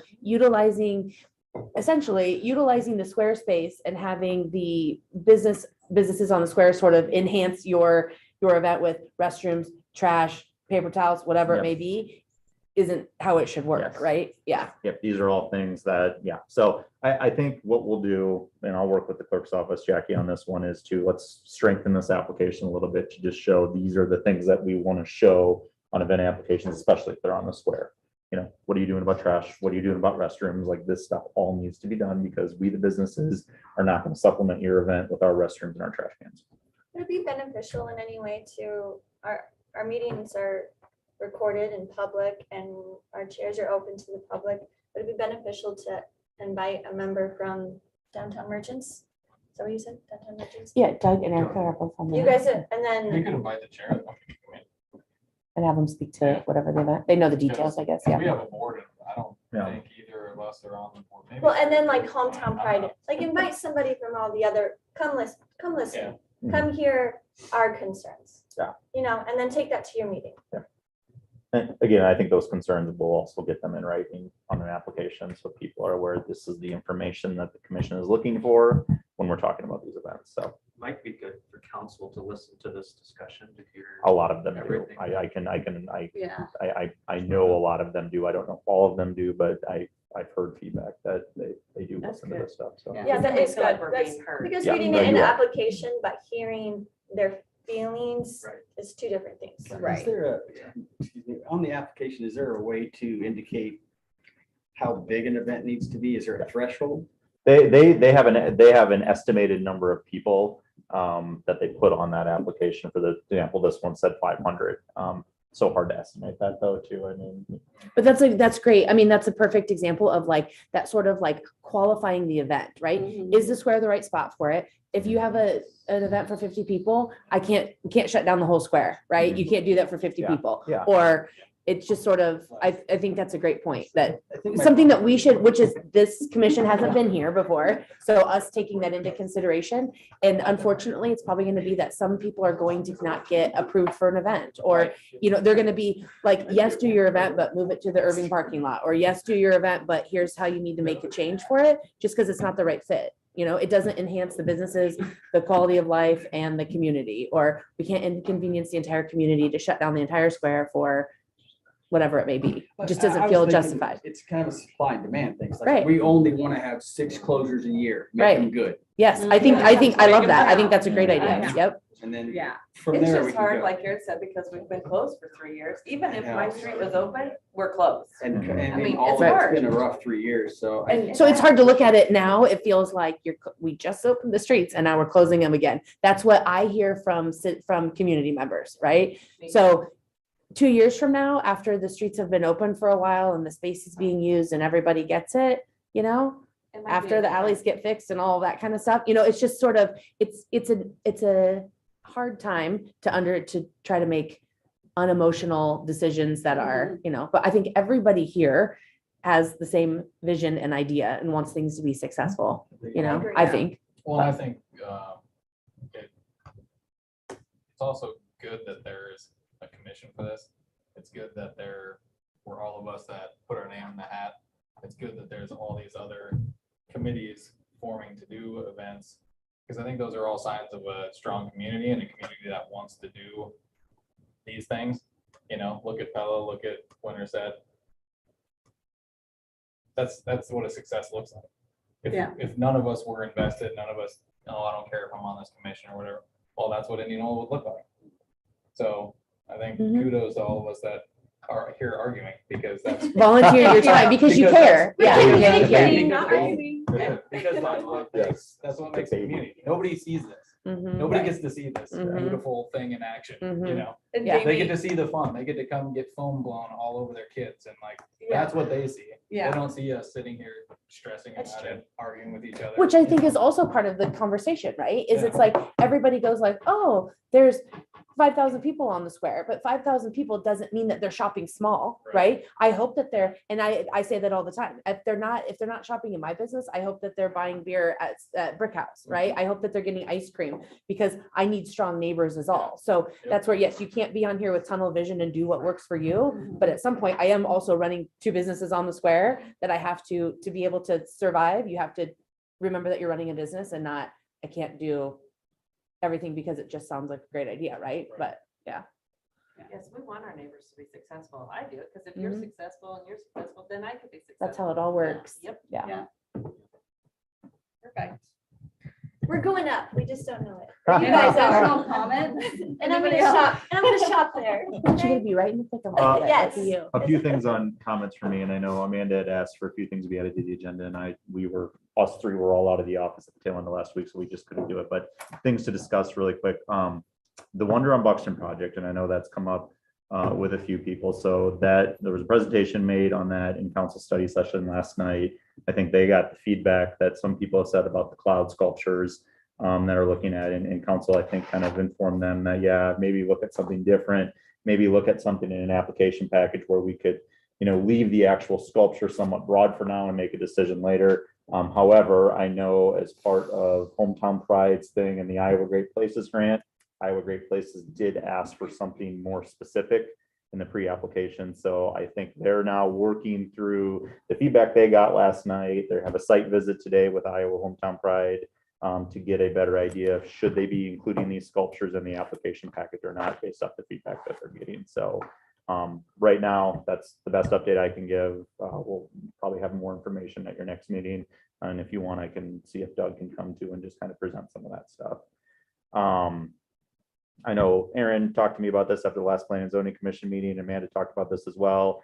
essentially utilizing the square space and having the businesses on the square sort of enhance your event with restrooms, trash, paper towels, whatever it Yep. may be, isn't how it should work, Yes. right? Yeah. Yep, these are all things that, yeah, so I think what we'll do, and I'll work with the clerk's office, Jackie, on this one, is to let's strengthen this application a little bit to just show these are the things that we want to show on event applications, especially if they're on the square. What are you doing about trash? What are you doing about restrooms? Like this stuff all needs to be done because we, the businesses, are not going to supplement your event with our restrooms and our trash cans. Would it be beneficial in any way to, our meetings are recorded in public and our chairs are open to the public. Would it be beneficial to invite a member from Downtown Merchants? Is that what you said? Downtown Merchants? Yeah, Doug and Erica are both on You there. guys, and You then, could invite the chair. And have them speak to whatever they want. They know the details, I guess, We yeah. have a board and I don't Yeah. think either of us are on the board. Maybe well, and then like Eric is. hometown pride, like invite somebody from all the other, come listen, Yeah. come hear our concerns. Yeah. And then take that to your meeting. And again, I think those concerns will also get them in writing on an application, so people are aware this is the information that the commission is looking for when we're talking about these events, so. Might be good for council to listen to this discussion to hear. A lot of them do. Everything. Yeah. I know a lot of them do. I don't know if all of them do, but I've heard feedback that they do That's listen to good. this stuff, so. Yeah, that is Feel like good. we're That's- being heard. Because Yeah, reading no, it in you the are. application, but hearing their feelings Right. is 2 different things. Right. Is there on the application, is there a way to indicate how big an event needs to be? Is there a threshold? They have an estimated number of people that they put on that application. For the example, this one said 500. So hard to estimate that though, too. I mean, But that's great. I mean, that's a perfect example of like that sort of like qualifying the event, right? Is the square the right spot for it? If you have an event for 50 people, you can't shut down the whole square, right? You can't do that for 50 Yeah, people. yeah. Or it's just sort of, I think that's a great point, that I think my- something that we should, which is this commission hasn't been here before. So us taking that into consideration. And unfortunately, it's probably going to be that some people are going to not get approved for an event, or, they're going to be like, yes, do your event, but move it to the Irving parking lot, or yes, do your event, but here's how you need to make a change for it, just because it's not the right fit. It doesn't enhance the businesses, the quality of life, and the community, or we can't inconvenience the entire community to shut down the entire square for whatever it may be. It But just I doesn't was feel thinking justified. It's kind of a supply and demand thing. It's like, Right. we only want to have 6 closures a year, Right. make them good. Yes, I love that. I think that's a great idea. Yeah. Yep. And then Yeah. from It's there we just can hard, go. like Jared said, because we've been closed for 3 years. Even if my Yeah. street was open, we're closed. And I I mean, mean, all it's of it's hard. been a rough 3 years, so. And- So it's hard to look at it now. It feels like we just opened the streets and now we're closing them again. That's what I hear from community members, right? So 2 years from now, after the streets have been open for a while and the space is being used and everybody gets it, you know, It might be after the a- alleys get fixed and all that kind of stuff, you know, it's just sort of, it's a hard time to try to make unemotional decisions that are, you know, but I think everybody here has the same vision and idea and wants things to be successful, you know, agree. I think. Well, I think it's also good that there's a commission for this. It's good that we're all of us that put our name in the hat. It's good that there's all these other committees forming to do events. Because I think those are all signs of a strong community and a community that wants to do these things. You know, look at Pella, look at Winterset. That's what a success looks like. If none of us were invested, none of us, oh, I don't care if I'm on this commission or whatever. Well, that's what Indianola would look like. So I think Mhm. kudos to all of us that are here arguing because that's. Volunteer your time because you care. Yeah, Because yeah, you care. Because that's what makes a community. Nobody sees this. Mhm. Nobody gets to see this Mhm. beautiful thing in action, you Mhm. know? And Yeah. They get Jamie, to see the fun. They get to come get foam blown all over their kids and like, that's what they see. They yeah, don't see us sitting here stressing That's about it, arguing with each other. Which I think you is know? also part of the conversation, right? Is Yeah. it's like, everybody goes like, oh, there's 5,000 people on the square, but 5,000 people doesn't mean that they're shopping small, Right. right? I hope that and I say that all the time. If they're not shopping in my business, I hope that they're buying beer at Brick House, right? I hope that they're getting ice cream because I need strong neighbors is all. So Yep. that's where, yes, you can't be on here with tunnel vision and do what works for you. But at some point, I am also running 2 businesses on the square that I have to be able to survive. You have to remember that you're running a business and not, I can't do everything because it just sounds like a great idea, right? But Yes, we want our neighbors to be successful. I do, because if you're Mhm. successful and you're successful, then I could be successful. that's how it all works. Yep. Yeah. Yeah. perfect. We're going up. We just don't know it. Any You guys additional are. comments? And I'm gonna Anybody else? shop, and I'm gonna shop there. But you're gonna be right in the thick of it. Yes. Lucky you. A few things on comments for me, and I know Amanda had asked for a few things to be added to the agenda, and us three were all out of the office at the tail end of last week, so we just couldn't do it, but things to discuss really quick. The Wonder on Buxton project, and I know that's come up with a few people, so that there was a presentation made on that in council study session last night. I think they got the feedback that some people have said about the cloud sculptures that are looking at, and council, I think, kind of informed them that, yeah, maybe look at something different, maybe look at something in an application package where we could, leave the actual sculpture somewhat broad for now and make a decision later. However, I know as part of Hometown Pride's thing and the Iowa Great Places grant, Iowa Great Places did ask for something more specific in the pre-application. So I think they're now working through the feedback they got last night. They have a site visit today with Iowa Hometown Pride to get a better idea of should they be including these sculptures in the application package or not, based off the feedback that they're getting. So right now, that's the best update I can give. We'll probably have more information at your next meeting. And if you want, I can see if Doug can come too and just kind of present some of that stuff. I know Aaron talked to me about this after the last Planning and Zoning Commission meeting. Amanda talked about this as well.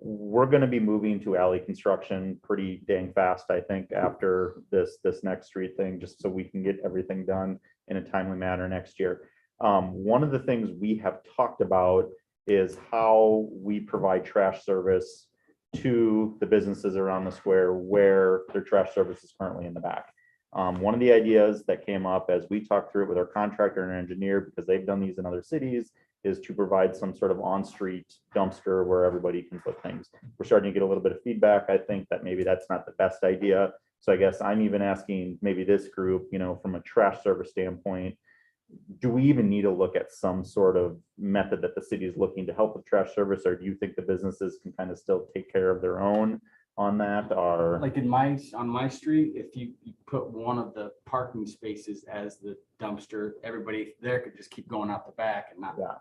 We're going to be moving to alley construction pretty dang fast, I think, after this next street thing, just so we can get everything done in a timely manner next year. One of the things we have talked about is how we provide trash service to the businesses around the square where their trash service is currently in the back. One of the ideas that came up as we talked through it with our contractor and our engineer, because they've done these in other cities, is to provide some sort of on-street dumpster where everybody can put things. We're starting to get a little bit of feedback. I think that maybe that's not the best idea. So I guess I'm even asking maybe this group, from a trash service standpoint, do we even need to look at some sort of method that the city is looking to help with trash service? Or do you think the businesses can kind of still take care of their own on that? Or Like on my street, if you put one of the parking spaces as the dumpster, everybody there could just keep going out the back and not. Yeah.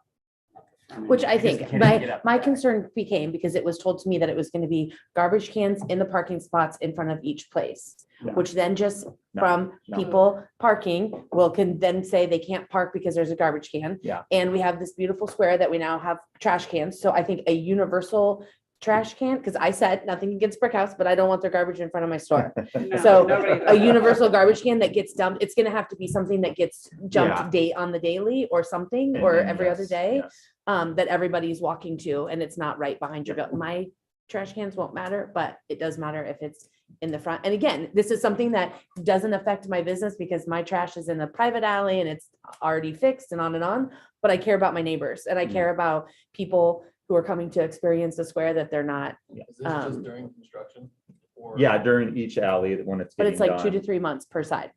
Which I guess you think can't even get out the my back. concern became because it was told to me that it was going to be garbage cans in the parking spots in front of each place, Yeah. which then just No, from no. people parking can then say they can't park because there's a garbage can. Yeah. And we have this beautiful square that we now have trash cans. So I think a universal trash can, because I said nothing against Brick House, but I don't want their garbage in front of my store. No, So nobody a does. universal garbage can that gets dumped, it's gonna have to be something that gets Yeah. jumped on the daily or something, or every other day. that everybody's walking to, and it's not right behind your building. My trash cans won't matter, but it does matter if it's in the front. And again, this is something that doesn't affect my business because my trash is in a private alley and it's already fixed and on, but I care about my neighbors and I care about people who are coming to experience the square, that they're not, Is this just during construction? Or- Yeah, during each alley when it's but getting it's like 2 to done. 3 months per side.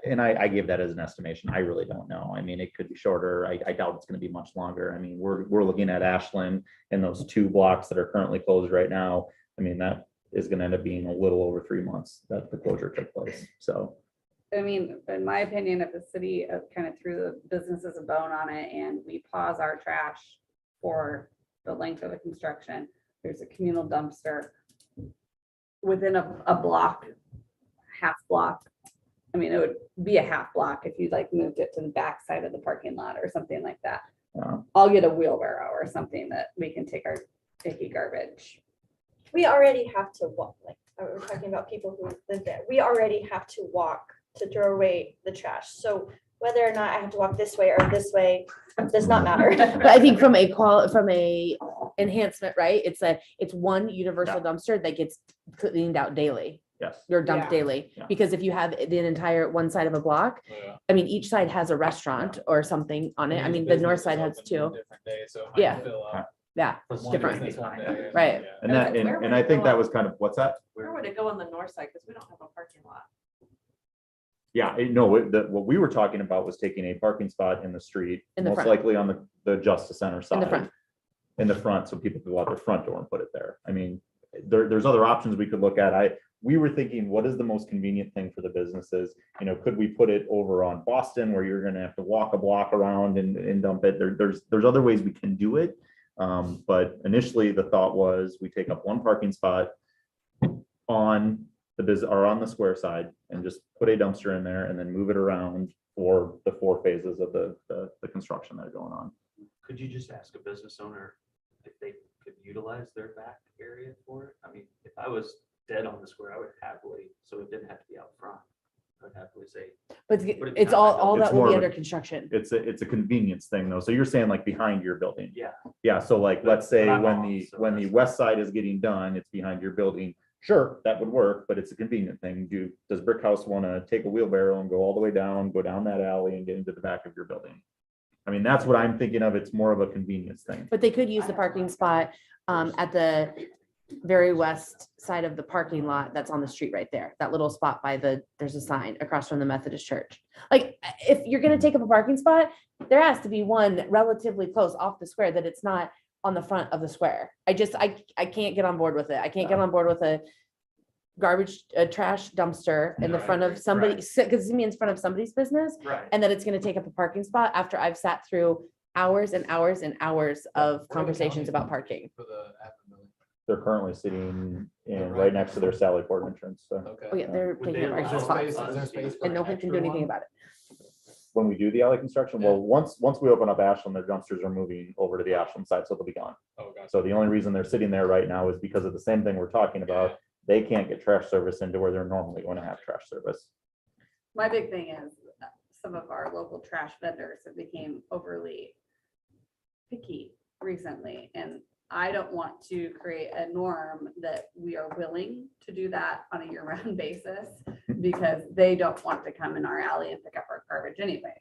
And I gave that as an estimation. I really don't know. I mean, it could be shorter. I doubt it's gonna be much longer. I mean, we're looking at Ashland and those 2 blocks that are currently closed right now. I mean, that is gonna end up being a little over 3 months that the closure took place. So, I mean, in my opinion, if the city kind of threw the businesses a bone on it and we pause our trash for the length of the construction, there's a communal dumpster within a block, half block. I mean, it would be a half block if you like moved it to the back side of the parking lot or something like that. I'll get a wheelbarrow or something that we can take our icky garbage. We already have to walk, like, we're talking about people who live there. We already have to walk to throw away the trash. So whether or not I have to walk this way or this way does not matter. But I think from a enhancement, right? It's one universal dumpster that gets cleaned out daily. yes. Or dumped Yeah. daily, Yeah. because if you have the entire one side of a block, Yeah. I mean, each side has a restaurant or something on it. I mean, the north side has 2. Different days, so it might Yeah. fill up Yeah, for one different. business one day. Right. Yeah. And that, and I think that was kind of, what's that? Where would it go on the north side? Because we don't have a parking lot. Yeah, no, what we were talking about was taking a parking spot in the street, In the most front. likely on the Justice Center side. In the front. In the front, so people could go out their front door and put it there. I mean, there's other options we could look at. We were thinking, what is the most convenient thing for the businesses? You know, could we put it over on Boston where you're gonna have to walk a block around and dump it? There's other ways we can do it. But initially the thought was we take up one parking spot on on the square side and just put a dumpster in there and then move it around for the 4 phases of the construction that are going on. Could you just ask a business owner if they could utilize their back area for it? I mean, if I was dead on the square, I would happily, so it didn't have to be out front. I'd happily say, But Would it be it's not all It's that will more be of a- under construction. It's a convenience thing though. So you're saying like behind your building? yeah. Yeah, so like, But- let's say but I'm when off, the, so when the that's- west side is getting done, it's behind your building. Sure, that would work, but it's a convenient thing. Does Brick House want to take a wheelbarrow and go all the way down, go down that alley and get into the back of your building? I mean, that's what I'm thinking of. It's more of a convenience thing. But they could use the parking spot at the very west side of the parking lot that's on the street right there. That little spot there's a sign across from the Methodist church. Like, if you're gonna take up a parking spot, there has to be one relatively close off the square that it's not on the front of the square. I can't get on board with it. I can't get on board with a trash dumpster in the front of somebody, because it means in front of somebody's business, Right. and that it's gonna take up a parking spot after I've sat through hours and hours and hours of conversations about parking. For the admin building. They're currently sitting in right next to their Sally Port entrance. So Okay. Oh yeah, they're Would taking they up allow extra Is there spots, space- is there space for and no an one can do extra anything one? about it. when we do the alley construction, well, once we open up Ashland, the dumpsters are moving over to the Ashland side, so they'll be gone. Oh, gotcha. So the only reason they're sitting there right now is because of the same thing we're talking about. They can't get trash service into where they're normally going to have trash service. My big thing is some of our local trash vendors have became overly picky recently, and I don't want to create a norm that we are willing to do that on a year-round basis because they don't want to come in our alley and pick up our garbage anyways.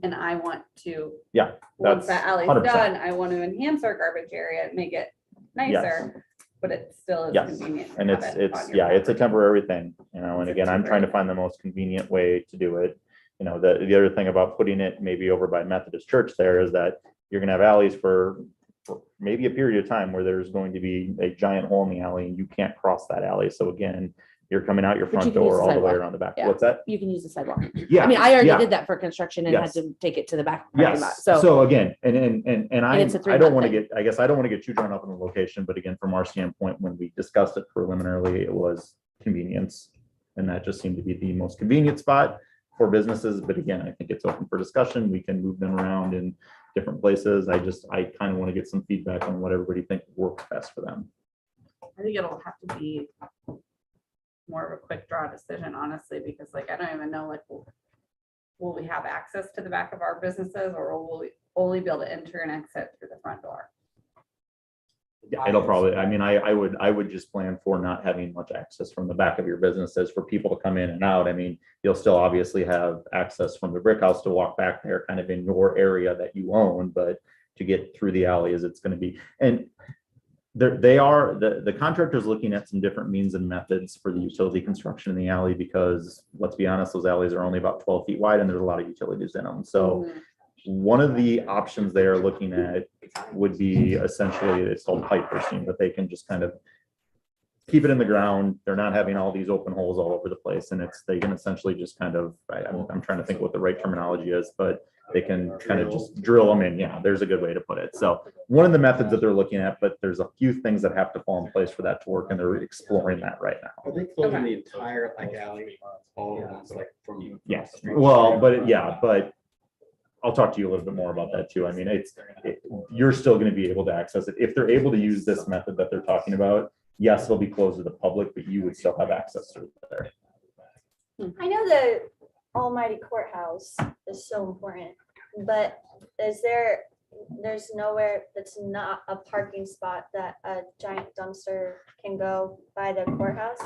And I want to, Yeah, once that's that alley's 100%. done, I want to enhance our garbage area and make it nicer, but it still is Yes. convenient. to And have it's, it on your yeah, it's a property. temporary thing, you know, and It's a again, I'm trying to find the most convenient way to do it. You know, the other thing about putting it maybe over by Methodist Church there is that you're gonna have alleys for maybe a period of time where there's going to be a giant hole in the alley and you can't cross that alley. So again, you're coming out your But you front can use door the all the way sidewalk. around the back. Yeah. What's that? You can use the sidewalk. Yeah. I mean, I already yeah. did that for construction and had Yes. to take it to the back parking lot. Yes, So so again, and it's a I don't 3-month want to thing. get, I guess I don't want to get too drawn up in the location, but again, from our standpoint, when we discussed it preliminarily, it was convenience. And that just seemed to be the most convenient spot for businesses, but again, I think it's open for discussion. We can move them around in different places. I kind of want to get some feedback on what everybody thinks works best for them. I think it'll have to be more of a quick draw decision, honestly, because like, I don't even know, like, will we have access to the back of our businesses, or will we, only be able to enter and exit through the front door. Yeah, it'll probably, I mean, I would just plan for not having much access from the back of your businesses for people to come in and out. I mean, you'll still obviously have access from the brick house to walk back there kind of in your area that you own, but to get through the alley as it's gonna be. And the contractor's looking at some different means and methods for the utility construction in the alley, because let's be honest, those alleys are only about 12 feet wide and there's a lot of utilities in them. So one of the options they are looking at would be essentially, it's called pipe bursting, but they can just kind of keep it in the ground. They're not having all these open holes all over the place, and they can essentially just kind of, I'm trying to think what the right terminology is, but they can kind of just drill them in. Yeah, there's a good way to put it. So one of the methods that they're looking at, but there's a few things that have to fall in place for that to work, and they're exploring that right now. Are they closing the entire like alley, all at once, like from? Yes, well, but I'll talk to you a little bit more about that too. I mean, you're still going to be able to access it. If they're able to use this method that they're talking about, yes, it'll be closed to the public, but you would still have access to it there. I know the almighty courthouse is so important, but there's nowhere that's not a parking spot that a giant dumpster can go by the courthouse?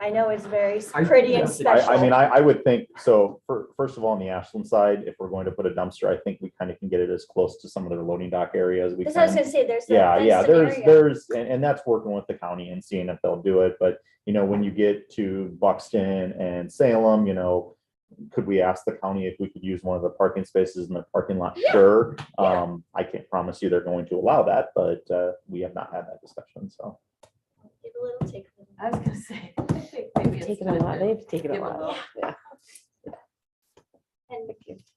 I know it's very pretty and special. I mean, I would think, so first of all, on the Ashland side, if we're going to put a dumpster, I think we kind of can get it as close to some of their loading dock areas as we That's what I was can. gonna say, there's. Yeah, and that's working with the county and seeing if they'll do it. But, when you get to Buxton and Salem, could we ask the county if we could use one of the parking spaces in the parking lot? Yeah. Sure. I can't promise you they're going to allow that, but we have not had that discussion, so. Give a little, take a little. I was gonna say, I think maybe it's Taken a good lot, to they've taken a give a lot. little- Yeah. And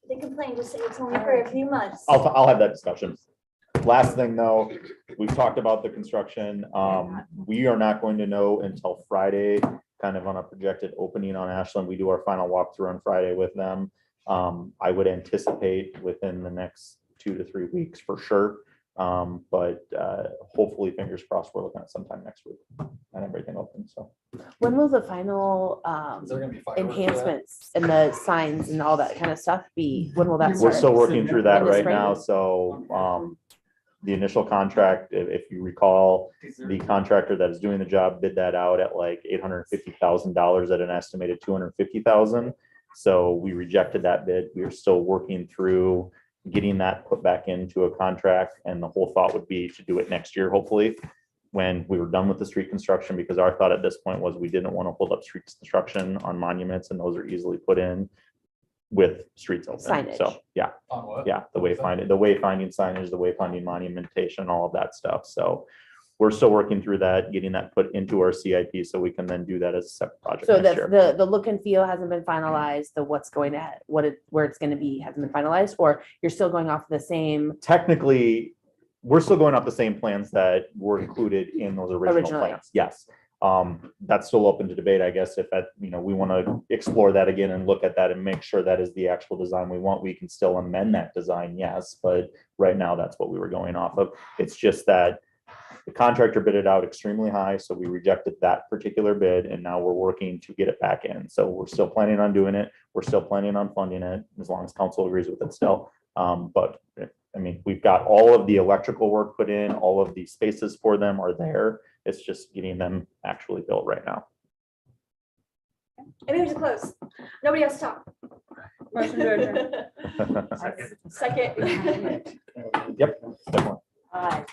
they complain, just say it's only for a few months. I'll have that discussion. Last thing though, we've talked about the construction. We are not going to know until Friday, kind of on a projected opening on Ashland. We do our final walkthrough on Friday with them. I would anticipate within the next 2 to 3 weeks for sure. But hopefully, fingers crossed, we're looking at sometime next week and everything open, so. When will the final Is there gonna be fireworks for that? enhancements and the signs and all that kind of stuff be? When will that We're start? still working through that In the right spring? now, so the initial contract, if you recall, the contractor that is doing the job bid that out at like $850,000 at an estimated $250,000. So we rejected that bid. We are still working through getting that put back into a contract, and the whole thought would be to do it next year, hopefully, when we were done with the street construction, because our thought at this point was we didn't want to hold up street construction on monuments, and those are easily put in with streets open. Signage. So, yeah. On what? Yeah, the wayfinding signage, the wayfinding monumentation, all of that stuff. So we're still working through that, getting that put into our CIP so we can then do that as a separate project So next year. the look and feel hasn't been finalized, the what's going to, where it's going to be hasn't been finalized, or you're still going off the same? Technically, we're still going off the same plans that were included in those original Originally. plans. Yes. That's still open to debate, I guess, if that, we want to explore that again and look at that and make sure that is the actual design we want. We can still amend that design, yes, but right now that's what we were going off of. It's just that the contractor bid it out extremely high, so we rejected that particular bid, and now we're working to get it back in. So we're still planning on doing it. We're still planning on funding it as long as council agrees with it still. But I mean, we've got all of the electrical work put in, all of the spaces for them are there. It's just getting them actually built right now. I move to close. Nobody else talk. Motion to adjourn. Second. Yep, definitely. Aye.